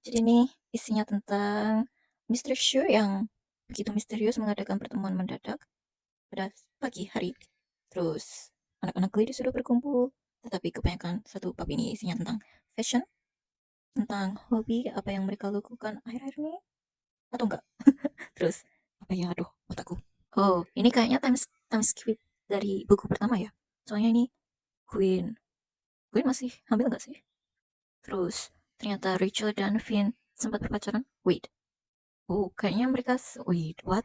Jadi ini isinya tentang Mr. Shu yang begitu misterius mengadakan pertemuan mendadak pada pagi hari. Terus anak-anak Glee disuruh berkumpul, tetapi kebanyakan satu bab ini isinya tentang fashion, tentang hobi, apa yang mereka lakukan akhir-akhir ini, atau enggak. Terus apa ya, aduh otakku. Oh, ini kayaknya time skip dari buku pertama ya. Soalnya ini Queen. Queen masih hamil nggak sih? Terus ternyata Rachel dan Finn sempat berpacaran. Wait. Oh, kayaknya mereka wait, what?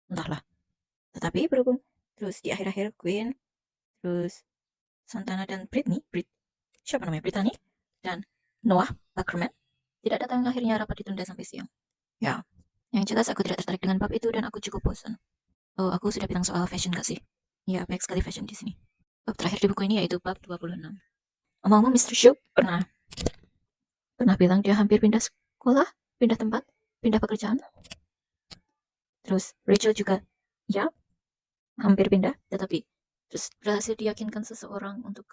Entahlah. Tetapi berhubung terus di akhir-akhir Queen, terus Santana dan siapa namanya? Brittany dan Noah Ackerman tidak datang, akhirnya rapat ditunda sampai siang. Ya, yang jelas aku tidak tertarik dengan bab itu dan aku cukup bosan. Oh, aku sudah bilang soal fashion gak sih? Ya, baik sekali fashion di sini. Bab terakhir di buku ini yaitu bab 26. Omong-omong, Mr. Shu pernah bilang dia hampir pindah sekolah, pindah tempat, pindah pekerjaan. Terus Rachel juga, ya, hampir pindah, tetapi terus berhasil diyakinkan seseorang untuk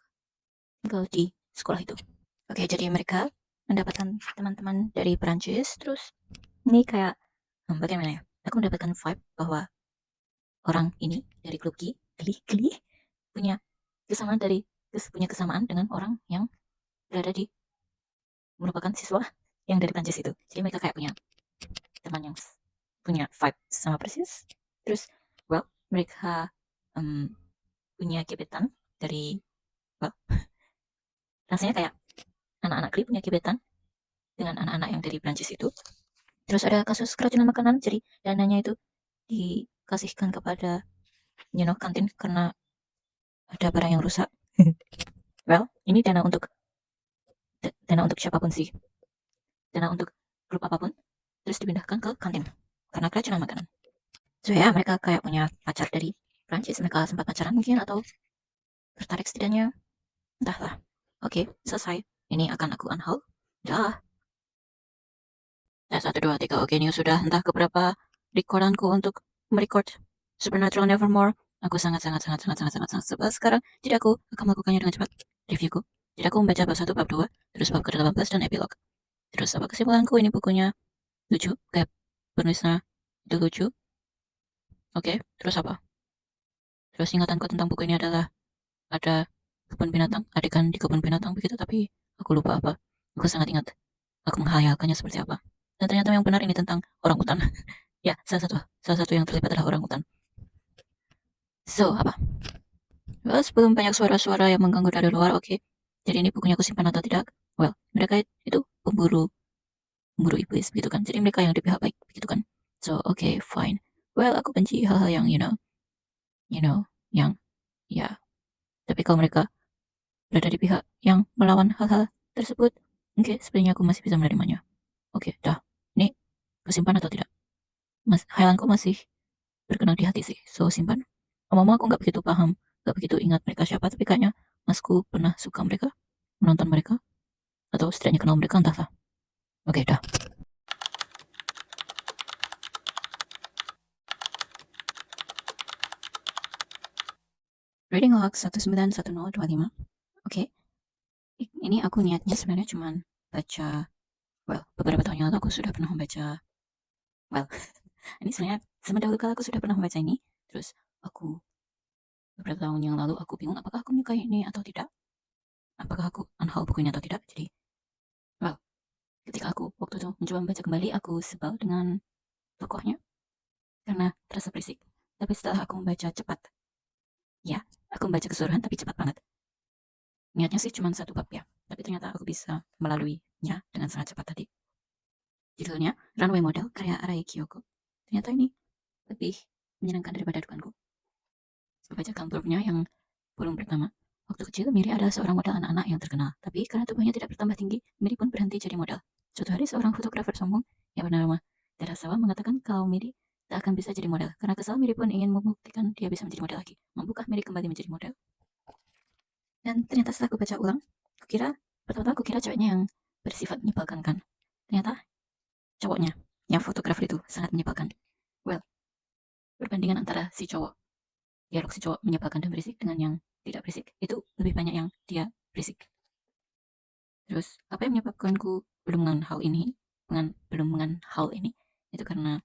tinggal di sekolah itu. Oke, jadi mereka mendapatkan teman-teman dari Perancis. Terus ini kayak bagaimana ya? Aku mendapatkan vibe bahwa orang ini dari klub Glee punya kesamaan dengan orang yang berada di merupakan siswa yang dari Prancis itu. Jadi mereka kayak punya teman yang punya vibe sama persis. Terus, well, mereka punya gebetan dari, well, rasanya kayak anak-anak Glee punya gebetan dengan anak-anak yang dari Prancis itu. Terus ada kasus keracunan makanan, jadi dananya itu dikasihkan kepada kantin karena ada barang yang rusak. Well, ini dana untuk siapapun sih, dana untuk grup apapun, terus dipindahkan ke kantin karena keracunan makanan. So ya, mereka kayak punya pacar dari Prancis, mereka sempat pacaran mungkin atau tertarik setidaknya, entahlah. Oke, selesai. Ini akan aku unhaul. Dah. Ya, 1, 2, 3. Oke, ini sudah entah keberapa recordanku untuk merecord Supernatural Nevermore. Aku sangat sebel sekarang. Jadi aku akan melakukannya dengan cepat. Reviewku. Jadi aku membaca bab 1, bab 2, terus bab ke-18 dan epilog. Terus apa kesimpulanku? Ini bukunya lucu, kayak penulisnya itu lucu. Oke, terus apa? Terus ingatanku tentang buku ini adalah ada kebun binatang, adegan di kebun binatang begitu, tapi aku lupa apa. Aku sangat ingat. Aku menghayalkannya seperti apa. Dan ternyata yang benar ini tentang orang hutan. Ya, salah satu yang terlibat adalah orang hutan. So, apa? Well, sebelum banyak suara-suara yang mengganggu dari luar, oke. Jadi ini bukunya aku simpan atau tidak? Well, mereka itu pemburu iblis begitu kan. Jadi mereka yang di pihak baik begitu kan. So, oke, fine. Well, aku benci hal-hal yang yang ya. Tapi kalau mereka berada di pihak yang melawan hal-hal tersebut, oke, sebenarnya aku masih bisa menerimanya. Oke, dah. Ini kesimpan atau tidak? Hayalanku masih berkenang di hati sih, so simpan. Ngomong aku nggak begitu paham, nggak begitu ingat mereka siapa, tapi kayaknya masku pernah suka mereka, menonton mereka, atau setidaknya kenal mereka, entahlah. Oke, dah. Reading log 191025. Oke, ini aku niatnya sebenarnya cuman baca, well, beberapa tahun yang lalu aku sudah pernah membaca, well, ini sebenarnya semendahulu kala aku sudah pernah membaca ini, terus aku beberapa tahun yang lalu aku bingung apakah aku menyukai ini atau tidak, apakah aku unhaul buku ini atau tidak. Jadi, well, ketika aku waktu itu mencoba membaca kembali, aku sebal dengan tokohnya karena terasa berisik. Tapi setelah aku membaca cepat, ya, aku membaca keseluruhan tapi cepat banget. Niatnya sih cuma satu bab ya, tapi ternyata aku bisa melaluinya dengan sangat cepat tadi. Judulnya Runway Model karya Arai Kyoko. Ternyata ini lebih menyenangkan daripada dugaanku. Baca kantornya yang volume pertama. Waktu kecil, Miri adalah seorang model anak-anak yang terkenal. Tapi karena tubuhnya tidak bertambah tinggi, Miri pun berhenti jadi model. Suatu hari, seorang fotografer sombong yang bernama Terasawa mengatakan kalau Miri tak akan bisa jadi model. Karena kesal, Miri pun ingin membuktikan dia bisa menjadi model lagi. Mampukah Miri kembali menjadi model? Dan ternyata setelah aku baca ulang, pertama-tama aku kira ceweknya yang bersifat menyebalkan kan. Ternyata cowoknya, yang fotografer itu sangat menyebalkan. Well, perbandingan antara si cowok, dialog si cowok menyebalkan dan berisik dengan yang tidak berisik, itu lebih banyak yang dia berisik. Terus, apa yang menyebabkanku belum mengenal hal ini, itu karena,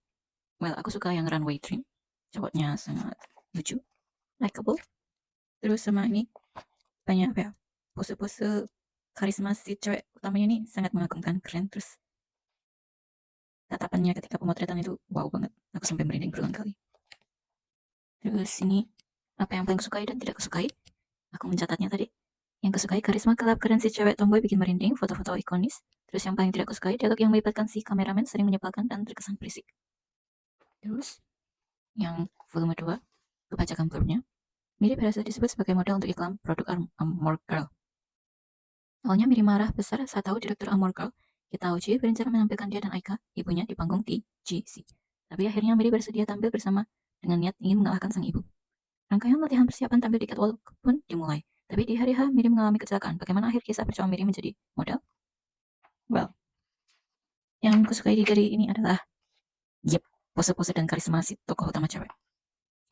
well, aku suka yang Runway Dream. Cowoknya sangat lucu, likable. Terus sama ini, banyak apa ya, pose-pose karisma si cewek utamanya ini sangat mengagumkan, keren. Terus, tatapannya ketika pemotretan itu wow banget. Aku sampai merinding berulang kali. Terus ini, apa yang paling kusukai dan tidak kusukai? Aku mencatatnya tadi. Yang kusukai karisma kelap keren si cewek tomboy bikin merinding, foto-foto ikonis. Terus yang paling tidak kusukai dialog yang melibatkan si kameramen sering menyebalkan dan terkesan berisik. Terus yang volume 2, kebacakan blurnya. Miri berhasil disebut sebagai model untuk iklan produk Amor Girl. Awalnya Miri marah besar saat tahu direktur Amor Girl, Kitauji, berencana menampilkan dia dan Aika, ibunya, di panggung TGC. Tapi akhirnya Miri bersedia tampil bersama dengan niat ingin mengalahkan sang ibu. Rangkaian latihan persiapan tampil di catwalk pun dimulai. Tapi di hari H, Miri mengalami kecelakaan. Bagaimana akhir kisah perjuangan Miri menjadi model? Well, yang kusukai dari ini adalah, yep, pose-pose dan karisma si tokoh utama cewek.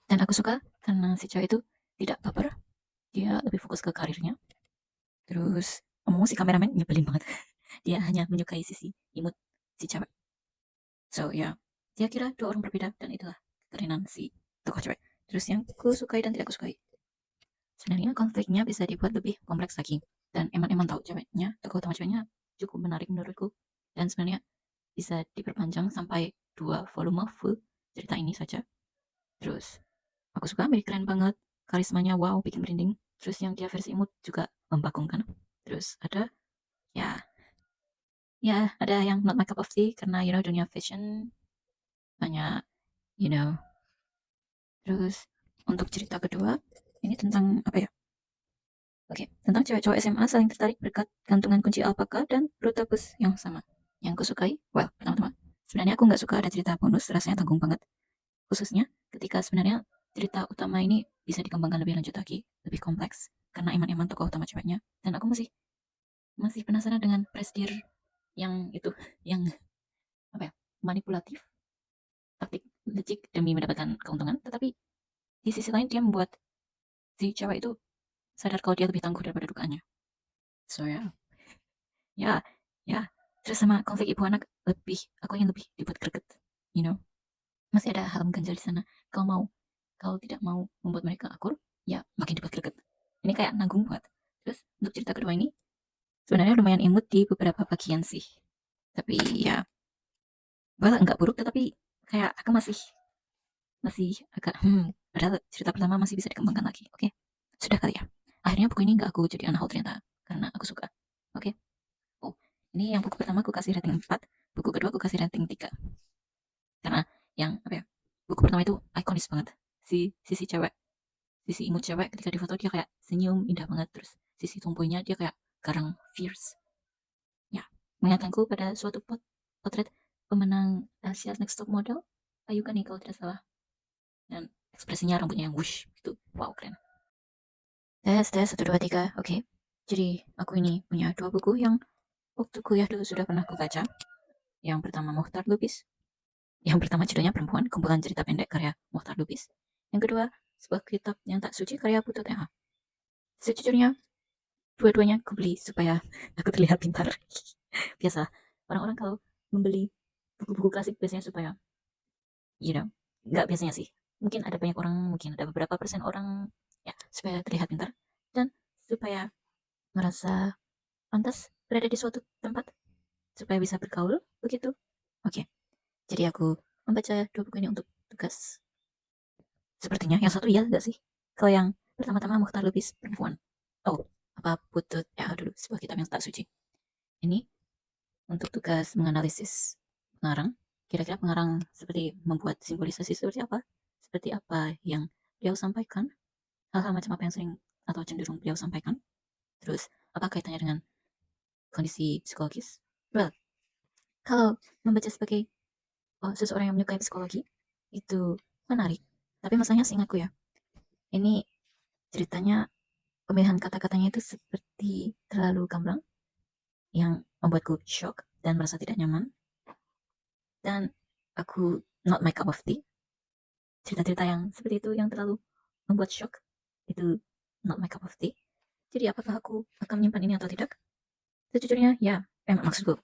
Dan aku suka karena si cewek itu tidak baper, dia lebih fokus ke karirnya. Terus ngomong si kameramen nyebelin banget. Dia hanya menyukai sisi imut si cewek. So ya, yeah, dia kira dua orang berbeda dan itulah kekerenan si tokoh cewek. Terus yang aku sukai dan tidak aku sukai, sebenarnya konfliknya bisa dibuat lebih kompleks lagi. Dan emang tahu ceweknya, tokoh utama ceweknya cukup menarik menurutku. Dan sebenarnya bisa diperpanjang sampai 2 volume full cerita ini saja. Terus aku suka Mary, keren banget, karismanya wow, bikin merinding. Terus yang dia versi imut juga membagongkan. Terus ada ya, ada yang not my cup of tea karena dunia fashion banyak, you know. Terus untuk cerita kedua ini tentang apa ya? Oke, tentang cewek-cewek SMA saling tertarik berkat gantungan kunci alpaka dan rute bus yang sama. Yang kusukai, well, pertama-tama, sebenarnya aku nggak suka ada cerita bonus, rasanya tanggung banget. Khususnya ketika sebenarnya cerita utama ini bisa dikembangkan lebih lanjut lagi, lebih kompleks, karena Iman tokoh utama ceweknya. Dan aku masih penasaran dengan presdir yang itu, yang apa ya, manipulatif, taktik licik demi mendapatkan keuntungan, tetapi di sisi lain dia membuat si cewek itu sadar kalau dia lebih tangguh daripada dugaannya. So ya, ya, ya. Terus sama konflik ibu anak, aku ingin lebih dibuat greget, you know. Masih ada hal mengganjal di sana. Kalau tidak mau membuat mereka akur, ya makin dibuat greget. Ini kayak nanggung banget. Terus untuk cerita kedua ini sebenarnya lumayan imut di beberapa bagian sih. Tapi ya, well, enggak buruk, tetapi kayak aku masih masih agak padahal cerita pertama masih bisa dikembangkan lagi. Oke. Sudah kali ya. Akhirnya buku ini enggak aku jadi unhaul ternyata karena aku suka. Oke. Oh, ini yang buku pertama aku kasih rating 4, buku kedua aku kasih rating 3. Karena yang apa ya? Buku pertama itu ikonis banget. Sisi cewek, sisi imut cewek ketika di foto dia kayak senyum indah banget, terus sisi tomboynya dia kayak garang fierce. Ya, mengingatkanku pada suatu potret pemenang Asia Next Top Model Ayuka nih kalau tidak salah, dan ekspresinya rambutnya yang wush itu, wow keren. Tes tes 1 2 3, oke. Jadi aku ini punya 2 buku yang waktu kuliah dulu sudah pernah aku baca. Yang pertama Mohtar Lubis. Yang pertama judulnya Perempuan, kumpulan cerita pendek karya Mohtar Lubis. Yang kedua, sebuah kitab yang tak suci karya Putut TH. Sejujurnya, dua-duanya aku beli supaya aku terlihat pintar. Biasa, orang-orang kalau membeli buku-buku klasik biasanya supaya, you know, nggak biasanya sih. Mungkin ada banyak orang, mungkin ada beberapa persen orang, ya, supaya terlihat pintar. Dan supaya merasa pantas berada di suatu tempat, supaya bisa bergaul, begitu. Oke, jadi aku membaca 2 buku ini untuk tugas. Sepertinya yang satu iya nggak sih? Kalau yang pertama-tama Mukhtar Lubis Perempuan. Oh, apa Putut ya dulu, sebuah kitab yang tak suci. Ini untuk tugas menganalisis pengarang. Kira-kira pengarang seperti membuat simbolisasi seperti apa? Seperti apa yang beliau sampaikan? Hal-hal macam apa yang sering atau cenderung beliau sampaikan? Terus, apa kaitannya dengan kondisi psikologis? Well, kalau membaca sebagai seseorang yang menyukai psikologi, itu menarik. Tapi masalahnya seingatku ya, ini ceritanya pemilihan kata-katanya itu seperti terlalu gamblang, yang membuatku shock dan merasa tidak nyaman. Dan aku not my cup of tea. Cerita-cerita yang seperti itu yang terlalu membuat shock, itu not my cup of tea. Jadi apakah aku akan menyimpan ini atau tidak? Sejujurnya ya, maksudku,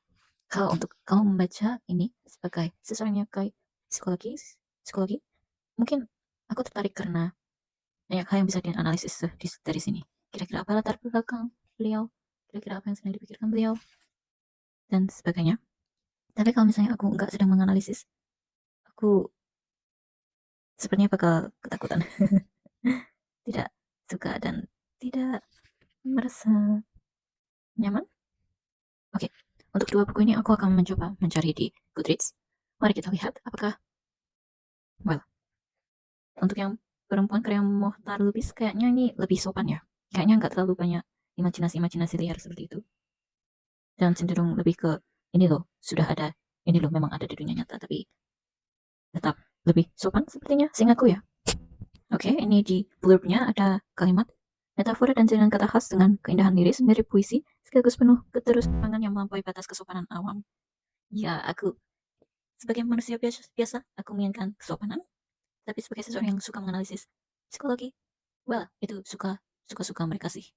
kalau untuk kamu membaca ini sebagai seseorang yang menyukai psikologi, mungkin aku tertarik karena banyak hal yang bisa dianalisis dari sini. Kira-kira apa latar belakang beliau, kira-kira apa yang sedang dipikirkan beliau, dan sebagainya. Tapi kalau misalnya aku nggak sedang menganalisis, aku sepertinya bakal ketakutan. Tidak suka dan tidak merasa nyaman. Oke, untuk 2 buku ini aku akan mencoba mencari di Goodreads. Mari kita lihat apakah, well, untuk yang Perempuan karya Mohtar Lubis kayaknya ini lebih sopan ya. Kayaknya nggak terlalu banyak imajinasi-imajinasi liar seperti itu. Dan cenderung lebih ke, ini loh, sudah ada, ini loh memang ada di dunia nyata, tapi tetap lebih sopan sepertinya, seingatku ya. Oke, ini di blurbnya ada kalimat, metafora dan jaringan kata khas dengan keindahan liris mirip puisi, sekaligus penuh keterus-terangan yang melampaui batas kesopanan awam. Ya, aku sebagai manusia biasa, aku menginginkan kesopanan, tapi sebagai seseorang yang suka menganalisis psikologi, well, itu suka-suka mereka sih.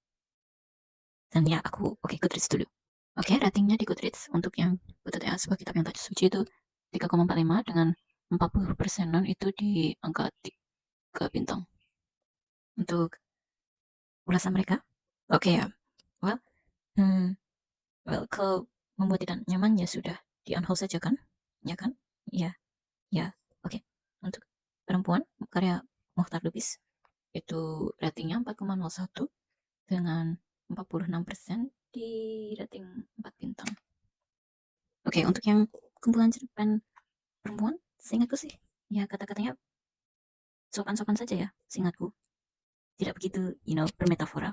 Dan ya, aku oke, Goodreads dulu. Oke, ratingnya di Goodreads untuk yang BTTA sebuah kitab yang tak suci itu 3,45 dengan 40%-an itu di angka 3 bintang. Untuk ulasan mereka, oke ya. Well, hmm, well, kalau membuat tidak nyaman ya sudah di unhold saja kan? Ya kan? Ya, ya. Oke. Untuk Perempuan karya Mohtar Lubis itu ratingnya 4,01 dengan 46% di rating 4 bintang. Oke, untuk yang kumpulan cerpen Perempuan, seingatku sih, ya kata-katanya sopan-sopan saja ya, seingatku. Tidak begitu, bermetafora.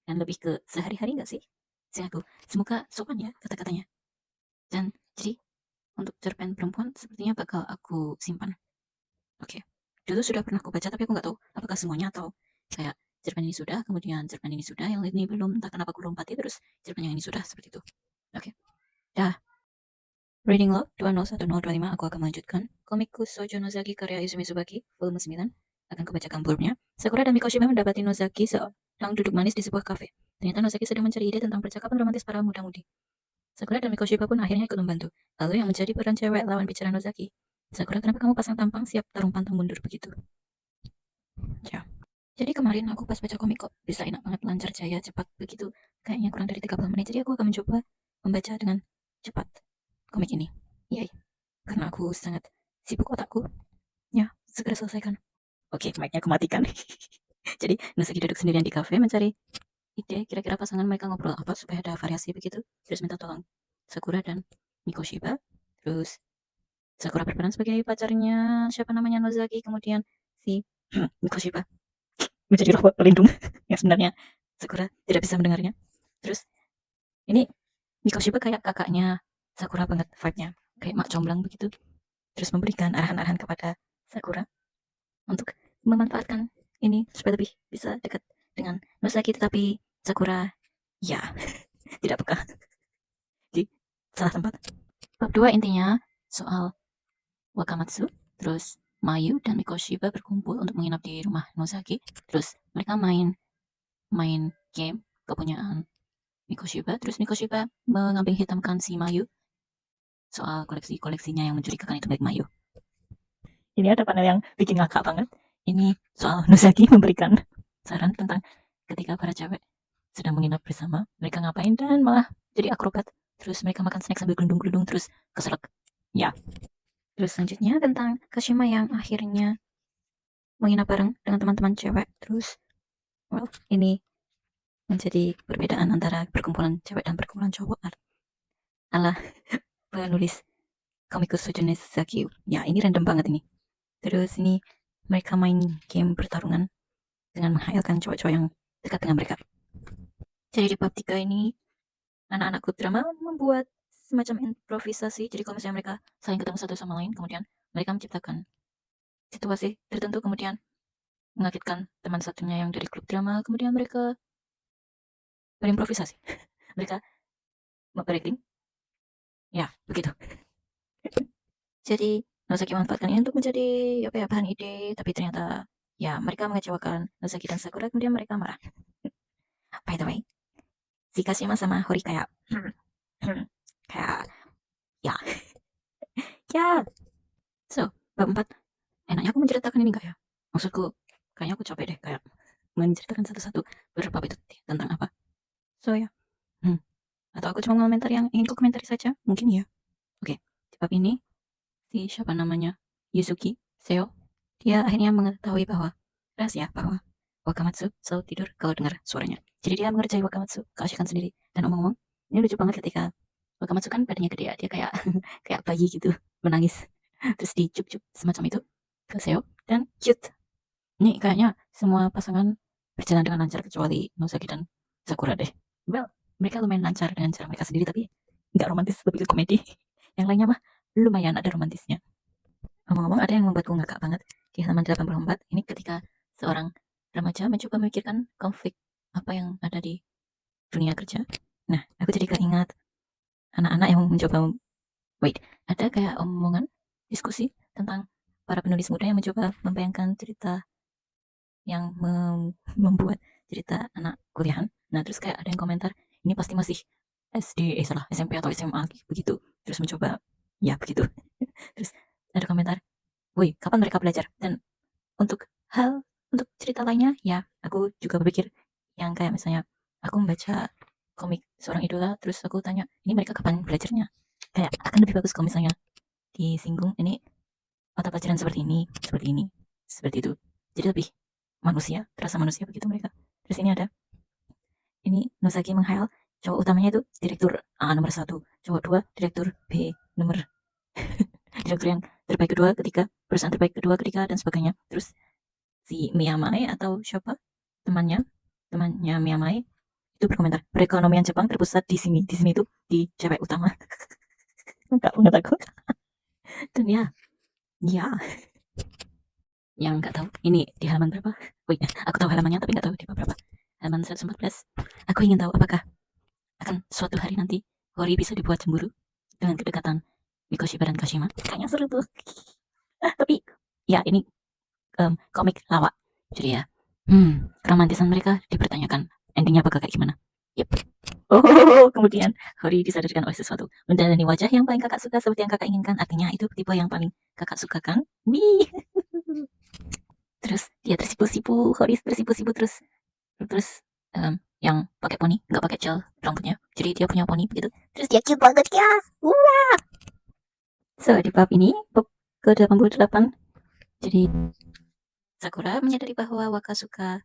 Dan lebih ke sehari-hari nggak sih? Seingatku. Semoga sopan ya kata-katanya. Dan jadi, untuk cerpen Perempuan sepertinya bakal aku simpan. Oke. Dulu sudah pernah aku baca, tapi aku nggak tahu apakah semuanya atau kayak cerpen ini sudah, kemudian cerpen ini sudah, yang ini belum, entah kenapa aku lompati, terus cerpen yang ini sudah, seperti itu. Oke. Dah. Reading Log 201025, aku akan melanjutkan. Komikku Shoujo Nozaki karya Izumi Tsubaki, volume 9. Akan kubacakan blurbnya. Sakura dan Mikoshima mendapati Nozaki sedang duduk manis di sebuah kafe. Ternyata Nozaki sedang mencari ide tentang percakapan romantis para muda-mudi. Sakura dan Mikoshima pun akhirnya ikut membantu. Lalu yang menjadi peran cewek lawan bicara Nozaki. Sakura, kenapa kamu pasang tampang siap tarung pantang mundur begitu? Ya. Jadi kemarin aku pas baca komik kok bisa enak banget, lancar, jaya, cepat begitu. Kayaknya kurang dari 30 menit. Jadi aku akan mencoba membaca dengan cepat komik ini. Yay. Karena aku sangat sibuk otakku. Ya, segera selesaikan. Oke, mic-nya aku matikan. Jadi, Nusagi duduk sendirian di kafe mencari ide kira-kira pasangan mereka ngobrol apa supaya ada variasi begitu. Terus minta tolong Sakura dan Mikoshiba. Terus Sakura berperan sebagai pacarnya siapa namanya Nozaki, kemudian si Mikoshiba menjadi robot pelindung yang sebenarnya Sakura tidak bisa mendengarnya. Terus ini Mikoshiba kayak kakaknya Sakura banget vibe-nya. kayak mak comblang begitu, terus memberikan arahan-arahan kepada Sakura untuk memanfaatkan ini supaya lebih bisa dekat dengan Nosaki, tetapi Sakura ya tidak peka di salah tempat. Bab 2 intinya soal Wakamatsu, terus Mayu dan Mikoshiba berkumpul untuk menginap di rumah Nosaki, terus mereka main main game kepunyaan Mikoshiba, terus Mikoshiba mengambing hitamkan si Mayu soal koleksinya yang mencurigakan itu milik Mayu. Ini ada panel yang bikin ngakak banget. Ini soal Nosaki memberikan saran tentang ketika para cewek sedang menginap bersama, mereka ngapain, dan malah jadi akrobat. Terus mereka makan snack sambil gelundung-gelundung terus keselak. Ya. Terus selanjutnya tentang Kashima yang akhirnya menginap bareng dengan teman-teman cewek. Terus ini menjadi perbedaan antara perkumpulan cewek dan perkumpulan cowok ala penulis komikus Sujune Saki. Ya, ini random banget ini. Terus ini mereka main game pertarungan dengan menghayalkan cowok-cowok yang dekat dengan mereka. Jadi di bab 3 ini anak-anak klub drama membuat semacam improvisasi. Jadi kalau misalnya mereka saling ketemu satu sama lain, kemudian mereka menciptakan situasi tertentu, kemudian mengagetkan teman satunya yang dari klub drama, kemudian mereka berimprovisasi. Mereka berakting. Ya, begitu. Jadi Nosaki memanfaatkan ini untuk menjadi apa ya, bahan ide, tapi ternyata ya mereka mengecewakan Nosaki dan Sakura, kemudian mereka marah. By the way, si Kashima sama Hori kayak kayak ya ya. So, bab 4, enaknya aku menceritakan ini enggak ya? Maksudku, kayaknya aku capek deh kayak menceritakan satu-satu berbab itu tentang apa. So ya, atau aku cuma komentar yang ingin ku komentari saja? Mungkin ya. Oke, di bab ini si siapa namanya, Yuzuki Seo, dia akhirnya mengetahui bahwa rahasia bahwa Wakamatsu selalu tidur kalau dengar suaranya. Jadi dia mengerjai Wakamatsu keasikan sendiri. Dan omong-omong, ini lucu banget ketika Wakamatsu kan badannya gede ya, dia kayak kayak bayi gitu, menangis. Terus dicup-cup semacam itu ke Seo dan cute. Ini kayaknya semua pasangan berjalan dengan lancar kecuali Nosaki dan Sakura deh. Well, mereka lumayan lancar dengan cara mereka sendiri, tapi nggak romantis, lebih ke komedi. Yang lainnya mah lumayan ada romantisnya. Ngomong-ngomong, ada yang membuatku ngakak banget di halaman 84. Ini ketika seorang remaja mencoba memikirkan konflik apa yang ada di dunia kerja. Nah, aku jadi keingat anak-anak yang mencoba ada kayak omongan diskusi tentang para penulis muda yang mencoba membayangkan cerita yang membuat cerita anak kuliahan. Nah, terus kayak ada yang komentar, ini pasti masih SMP atau SMA begitu. Terus mencoba, ya begitu. Terus ada komentar, woi, kapan mereka belajar? Dan untuk untuk cerita lainnya, ya aku juga berpikir yang kayak misalnya aku membaca komik seorang idola, terus aku tanya, ini mereka kapan belajarnya? Kayak akan lebih bagus kalau misalnya disinggung ini mata pelajaran seperti ini, seperti itu. Jadi lebih manusia, terasa manusia begitu mereka. Terus ini ada, ini Nosaki menghayal cowok utamanya itu direktur A nomor 1, cowok 2 direktur B nomor direktur yang terbaik kedua ketika, perusahaan terbaik kedua ketika, dan sebagainya. Terus si Miyamae atau siapa temannya Miyamae itu berkomentar, perekonomian Jepang terpusat di sini tuh di cewek utama. Enggak banget aku. Dan ya yang nggak tahu ini di halaman berapa. Wait, aku tahu halamannya tapi nggak tahu di berapa. Halaman 114. Aku ingin tahu apakah akan suatu hari nanti Hori bisa dibuat cemburu dengan kedekatan Mikoshiba dan Kashima. Kayaknya seru tuh. Tapi ya ini komik lawak. Jadi ya, keromantisan mereka dipertanyakan. Endingnya bakal kayak gimana? Yep. Oh, kemudian Hori disadarkan oleh sesuatu. Menjalani wajah yang paling kakak suka seperti yang kakak inginkan. Artinya itu tipe yang paling kakak suka kan? Wih. Terus dia tersipu-sipu, Hori tersipu-sipu terus yang pakai poni, nggak pakai gel rambutnya. Jadi dia punya poni begitu. Terus dia cute banget ya. So, di bab ini, bab ke-88. Jadi Sakura menyadari bahwa Waka suka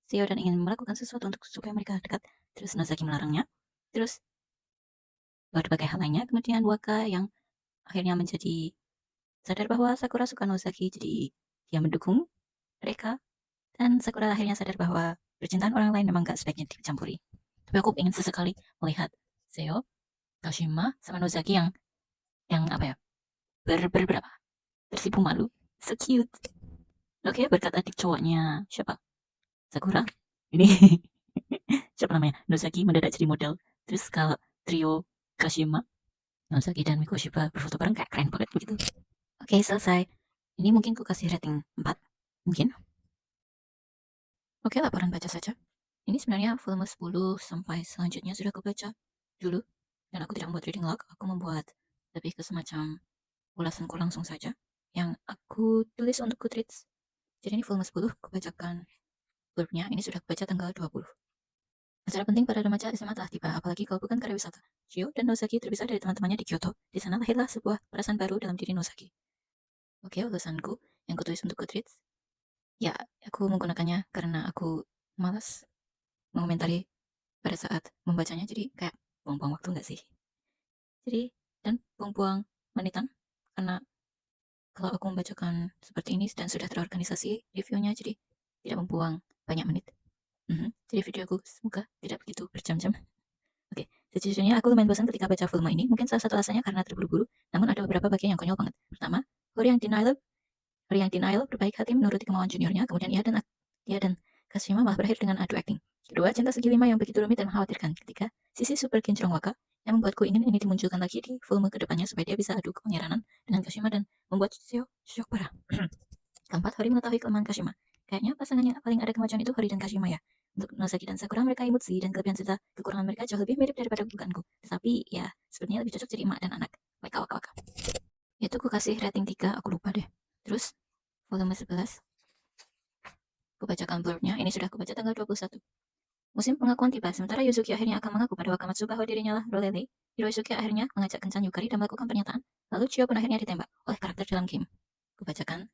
Seo dan ingin melakukan sesuatu untuk supaya mereka dekat. Terus Nozaki melarangnya. Terus berbagai hal lainnya. Kemudian Waka yang akhirnya menjadi sadar bahwa Sakura suka Nozaki, jadi dia mendukung mereka. Dan Sakura akhirnya sadar bahwa percintaan orang lain memang gak sebaiknya dicampuri. Tapi aku ingin sesekali melihat Seo, Kashima, sama Nozaki yang yang apa ya, berapa, tersipu malu, so cute. Oke, berkat adik cowoknya siapa, Sakura ini siapa namanya, Nozaki mendadak jadi model. Terus kalau trio Kashima, Nozaki dan Mikoshiba berfoto bareng kayak keren banget begitu. Oke, selesai. Ini mungkin ku kasih rating 4, mungkin. Oke, laporan baca saja. Ini sebenarnya volume 10 sampai selanjutnya sudah aku baca dulu, dan aku tidak membuat reading log, aku membuat lebih ke semacam ulasanku langsung saja yang aku tulis untuk Goodreads. Jadi ini volume 10, aku bacakan blurbnya. Ini sudah aku baca tanggal 20. Acara penting para remaja SMA telah tiba, apalagi kalau bukan karya wisata. Shio dan Nozaki terpisah dari teman-temannya di Kyoto. Di sana lahirlah sebuah perasaan baru dalam diri Nozaki. Oke, ulasanku yang kutulis untuk Goodreads. Ya, aku menggunakannya karena aku malas mengomentari pada saat membacanya, jadi kayak buang-buang waktu nggak sih? Jadi, dan buang-buang menitan, karena kalau aku membacakan seperti ini dan sudah terorganisasi reviewnya, jadi tidak membuang banyak menit. Jadi video aku semoga tidak begitu berjam-jam. Oke, sejujurnya aku lumayan bosan ketika baca volume ini. Mungkin salah satu alasannya karena terburu-buru, namun ada beberapa bagian yang konyol banget. Pertama, Hori yang denial berbaik hati menuruti kemauan juniornya, kemudian ia dan Kashima malah berakhir dengan adu akting. Kedua, cinta segi lima yang begitu rumit dan mengkhawatirkan. Ketiga, sisi super kinclong Waka yang membuatku ingin ini dimunculkan lagi di volume kedepannya supaya dia bisa adu kepangeranan dengan Kashima dan membuat Shio shock parah. Keempat, Hori mengetahui kelemahan Kashima. Kayaknya pasangan yang paling ada kemajuan itu Hori dan Kashima ya. Untuk Nozaki dan Sakura, mereka imut sih, dan kelebihan serta kekurangan mereka jauh lebih mirip daripada bukanku. Tetapi ya, sepertinya lebih cocok jadi emak dan anak. Waka waka waka. Itu ku kasih rating 3, aku lupa deh. Terus, volume 11, aku bacakan blurbnya. Ini sudah aku baca tanggal 21. Musim pengakuan tiba, sementara Yuzuki akhirnya akan mengaku pada Wakamatsu bahwa dirinya lah Rolele. Hiroyuki akhirnya mengajak kencan Yukari dan melakukan pernyataan. Lalu Chio pun akhirnya ditembak oleh karakter dalam game. Aku bacakan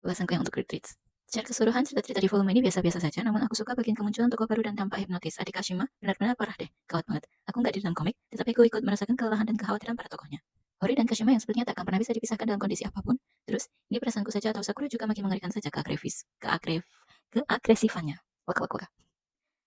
ulasanku yang untuk Goodreads. Secara keseluruhan, cerita-cerita di volume ini biasa-biasa saja, namun aku suka bagian kemunculan tokoh baru dan dampak hipnotis. Adik Kashima benar-benar parah deh, gawat banget. Aku nggak di dalam komik, tetapi aku ikut merasakan kelelahan dan kekhawatiran para tokohnya. Hori dan Kashima yang sepertinya tak akan pernah bisa dipisahkan dalam kondisi apapun. Terus, ini perasaanku saja atau Sakura juga makin mengerikan saja keagresifannya. Waka waka waka.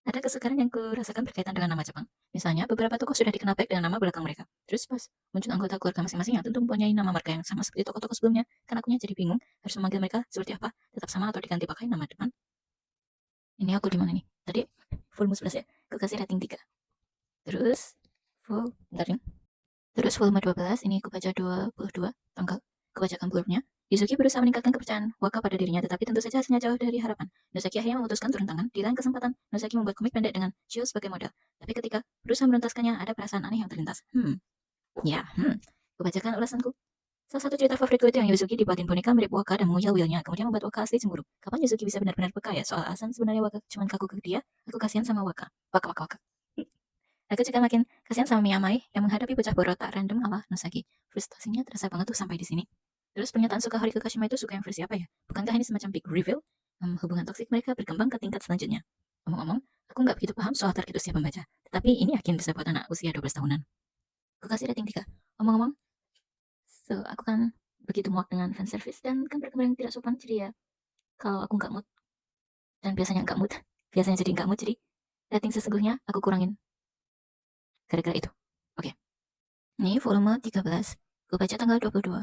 Ada kesukaran yang kurasakan berkaitan dengan nama Jepang. Misalnya, beberapa tokoh sudah dikenal baik dengan nama belakang mereka. Terus pas muncul anggota keluarga masing-masing yang tentu mempunyai nama marga yang sama seperti tokoh-tokoh sebelumnya, kan akunya jadi bingung harus memanggil mereka seperti apa, tetap sama atau diganti pakai nama depan. Ini aku di mana nih? Tadi volume 11 ya. Aku kasih rating 3. Terus full daring. Terus volume 12 ini aku baca 22 tanggal. Aku bacakan blurbnya. Yuzuki berusaha meningkatkan kepercayaan Waka pada dirinya, tetapi tentu saja hasilnya jauh dari harapan. Nozaki akhirnya memutuskan turun tangan. Di lain kesempatan, Nozaki membuat komik pendek dengan Shio sebagai model. Tapi ketika berusaha menuntaskannya, ada perasaan aneh yang terlintas. Aku bacakan ulasanku. Salah satu cerita favoritku itu yang Yuzuki dibuatin boneka mirip Waka dan menguyal Willnya, kemudian membuat Waka asli cemburu. Kapan Yuzuki bisa benar-benar peka ya soal alasan sebenarnya Waka cuma kaku ke dia? Aku kasihan sama Waka. Waka waka waka. Aku juga makin kasihan sama Miyamai yang menghadapi bocah borot tak random ala Nosaki. Frustasinya terasa banget tuh sampai di sini. Terus pernyataan suka Hori ke Kashima itu suka yang versi apa ya? Bukankah ini semacam big reveal? Hubungan toksik mereka berkembang ke tingkat selanjutnya. Ngomong-ngomong, aku nggak begitu paham soal target usia pembaca. Tetapi ini yakin bisa buat anak usia 12 tahunan. Aku kasih rating 3. Ngomong-ngomong, aku kan begitu muak dengan fan service dan kan berkembang tidak sopan. Jadi ya, kalau aku nggak mood, dan biasanya nggak mood, biasanya jadi nggak mood, jadi rating sesungguhnya aku kurangin gara-gara itu. Oke. Ini volume 13. Gue baca tanggal 22.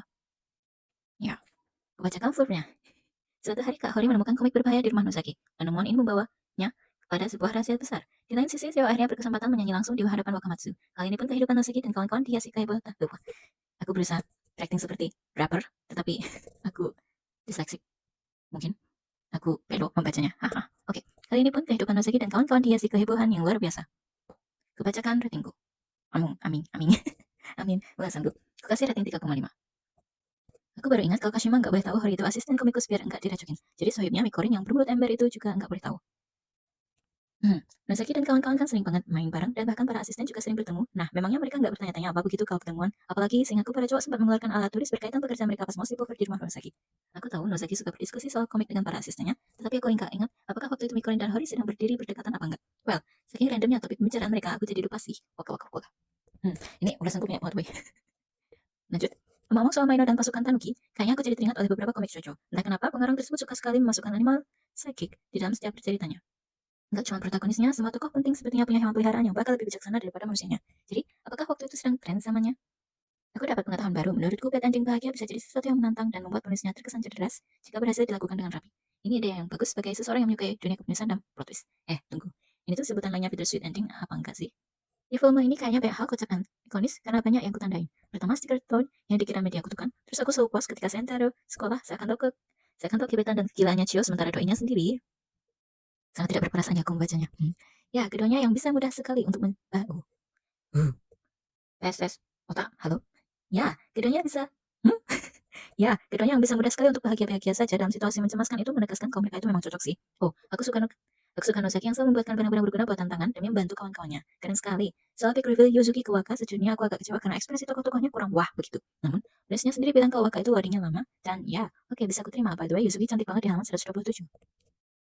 Ya, gue bacakan blurbnya. Suatu hari Kak Hori menemukan komik berbahaya di rumah Nozaki. Penemuan ini membawanya kepada sebuah rahasia besar. Di lain sisi, Seo akhirnya berkesempatan menyanyi langsung di hadapan Wakamatsu. Kali ini pun kehidupan Nozaki dan kawan-kawan dihiasi kehebohan. Aku berusaha acting seperti rapper, tetapi aku dyslexic. Mungkin aku pedo membacanya. Haha. Oke, kali ini pun kehidupan Nozaki dan kawan-kawan dihiasi kehebohan yang luar biasa. Kubacakan ratingku. Amin. Amin. Ulasanku. Aku kasih rating 3,5. Aku baru ingat kalau Kashima nggak boleh tahu Hori itu asisten komikus biar nggak diracunin. Jadi sohibnya Mikorin yang bermulut ember itu juga nggak boleh tahu. Nozaki dan kawan-kawan kan sering banget main bareng dan bahkan para asisten juga sering bertemu. Nah, memangnya mereka nggak bertanya-tanya apa begitu kalau ketemuan? Apalagi seingatku para cowok sempat mengeluarkan alat tulis berkaitan pekerjaan mereka pas mau sleepover di rumah Nozaki. Aku tahu Nozaki suka berdiskusi soal komik dengan para asistennya, tetapi aku nggak ingat apakah waktu itu Mikorin dan Hori sedang berdiri berdekatan apa enggak. Well, saking randomnya topik pembicaraan mereka, aku jadi lupa sih. Waka. Ini ulasanku banyak banget, boy. Lanjut. Ngomong soal Maino dan pasukan Tanuki, kayaknya aku jadi teringat oleh beberapa komik shoujo. Entah kenapa pengarang tersebut suka sekali memasukkan animal psychic di dalam setiap ceritanya. Nggak cuma protagonisnya, semua tokoh penting sepertinya punya hewan peliharaan yang bakal lebih bijaksana daripada manusianya. Jadi, apakah waktu itu sedang tren zamannya? Aku dapat pengetahuan baru. Menurutku, pet anjing bahagia bisa jadi sesuatu yang menantang dan membuat penulisnya terkesan cerdas jika berhasil dilakukan dengan rapi. Ini ide yang bagus sebagai seseorang yang menyukai dunia kepenulisan dan plot twist. Tunggu. Ini tuh sebutan lainnya bittersweet ending apa enggak sih? Di volume ini kayaknya banyak hal kocak dan ikonis karena banyak yang kutandain. Pertama, stiker tone yang dikira media kutukan. Terus aku selalu puas ketika Sentaro sekolah seakan tahu gebetan dan kegilaannya Chio sementara doinya sendiri sangat tidak berperasaan ya aku membacanya. Ya, keduanya yang bisa mudah sekali untuk tes tes otak, halo. Ya, keduanya bisa. Hmm? Ya, keduanya yang bisa mudah sekali untuk bahagia-bahagia saja dalam situasi mencemaskan itu menegaskan kalau mereka itu memang cocok sih. Oh, aku suka Nosaki yang selalu membuatkan barang-barang berguna buat tantangan demi membantu kawan-kawannya. Keren sekali. Soal pick reveal Yuzuki Kuwaka, sejujurnya aku agak kecewa karena ekspresi tokoh-tokohnya kurang wah begitu. Namun, penulisnya sendiri bilang kalau Waka itu wadinya lama, dan ya, oke bisa kuterima. By the way, Yuzuki cantik banget di halaman 127.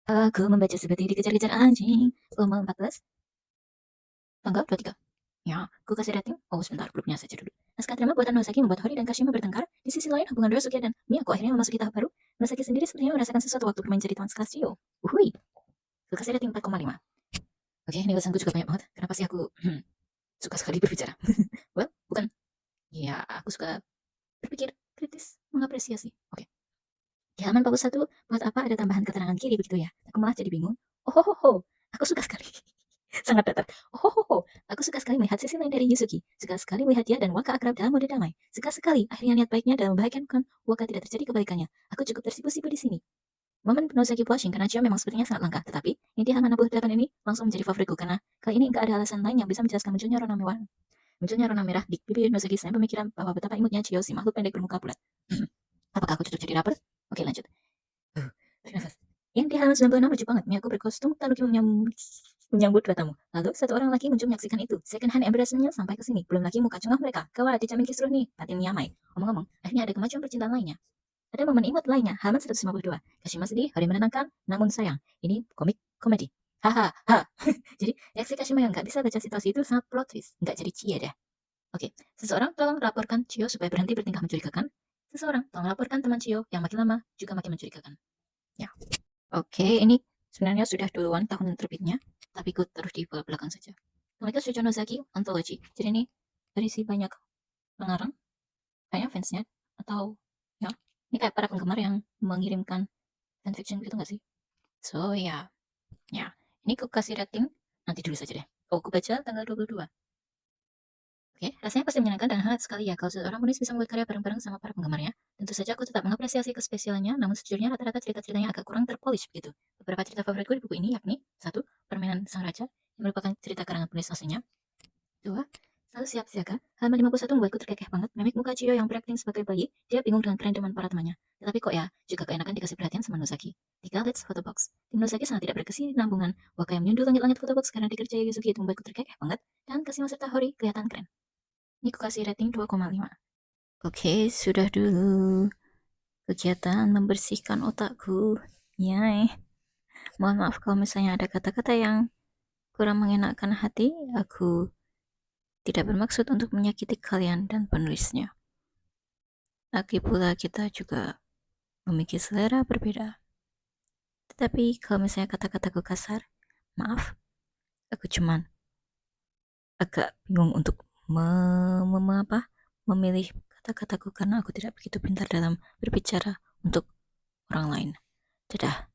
Aku membaca seperti dikejar-kejar anjing. Volume 14, tanggal 23. Ya, aku kasih rating. Oh, sebentar, grupnya saja dulu. Naskah drama buatan Nosaki membuat Hori dan Kashima bertengkar. Di sisi lain, hubungan Ryosuke dan Miyako akhirnya memasuki tahap baru. Nosaki sendiri sepertinya merasakan sesuatu waktu bermain jadi teman sekelas Chio. Uhui, aku kasih rating 4,5. Oke, ini ulasanku juga banyak banget. Kenapa sih aku suka sekali berbicara? Well, bukan. Ya, aku suka berpikir kritis, mengapresiasi. Oke. Di halaman 41, buat apa ada tambahan keterangan kiri begitu ya? Aku malah jadi bingung. Oh, ho, ho, ho. Aku suka sekali. Sangat datar. Oh, ho, ho. Aku suka sekali melihat sisi lain dari Yuzuki. Suka sekali melihat dia dan Waka akrab dalam mode damai. Suka sekali akhirnya niat baiknya dalam membahagiakan Waka tidak terjadi kebaikannya. Aku cukup tersipu-sipu di sini. Momen Nosaki blushing karena Chio memang sepertinya sangat langka, tetapi inti halaman 68 ini langsung menjadi favoritku karena kali ini nggak ada alasan lain yang bisa menjelaskan munculnya rona merah di bibir Nosaki selain pemikiran bahwa betapa imutnya Chio si makhluk pendek bermuka bulat. Apakah aku cocok jadi rapper? Oke, lanjut. Tarik nafas. Yang di halaman 96 lucu banget. Miyako berkostum tanuki menyambut tamu. Lalu satu orang lagi muncul menyaksikan itu. Second hand embarrassment-nya sampai ke sini. Belum lagi muka cengah mereka. Kawan dijamin kisruh nih. Batin Miyamai. Omong-omong, akhirnya ada kemajuan percintaan lainnya. Ada momen imut lainnya. Halaman 152. Kashima sedih, Hari menenangkan, namun sayang. Ini komik komedi. Haha, ha. Jadi reaksi Kashima yang nggak bisa baca situasi itu sangat plot twist. Nggak jadi cie deh. Oke, seseorang tolong laporkan Chio supaya berhenti bertingkah mencurigakan. Seseorang tolong laporkan teman Chio yang makin lama juga makin mencurigakan. Ya. Oke, ini sebenarnya sudah duluan tahun terbitnya, tapi ku taruh di belakang saja. Mereka Shoujo Nozaki Anthology. Jadi ini berisi banyak pengarang, kayaknya fansnya, atau ya, ini kayak para penggemar yang mengirimkan fanfiction gitu nggak sih? So ya, ini ku kasih rating nanti dulu saja deh. Oh, ku baca tanggal 22. Oke, rasanya pasti menyenangkan dan hangat sekali ya kalau seorang penulis bisa membuat karya bareng-bareng sama para penggemarnya. Tentu saja aku tetap mengapresiasi kespesialannya, namun sejujurnya rata-rata cerita-ceritanya agak kurang terpolish begitu. Beberapa cerita favoritku di buku ini yakni: satu, Permainan Sang Raja, yang merupakan cerita karangan penulis aslinya. Dua, Selalu Siap Siaga. Halaman 51 membuatku terkekeh banget. Memik muka Chiyo yang berakting sebagai bayi, dia bingung dengan kerendaman para temannya. Tetapi kok ya, juga keenakan dikasih perhatian sama Nosaki. Tiga, Let's Photobox. Tim Nosaki sangat tidak berkesinambungan. Waka yang menyundul langit-langit Photobox karena dikerjai Yuzuki itu membuatku terkekeh banget. Dan Kasima serta Hori kelihatan keren. Ini aku kasih rating 2,5. Oke, sudah dulu kegiatan membersihkan otakku. Yay. Mohon maaf kalau misalnya ada kata-kata yang kurang mengenakan hati. Aku tidak bermaksud untuk menyakiti kalian dan penulisnya. Lagi pula kita juga memiliki selera berbeda. Tetapi kalau misalnya kata-kataku kasar, maaf, aku cuman agak bingung untuk memilih kata-kataku karena aku tidak begitu pintar dalam berbicara untuk orang lain. Dadah.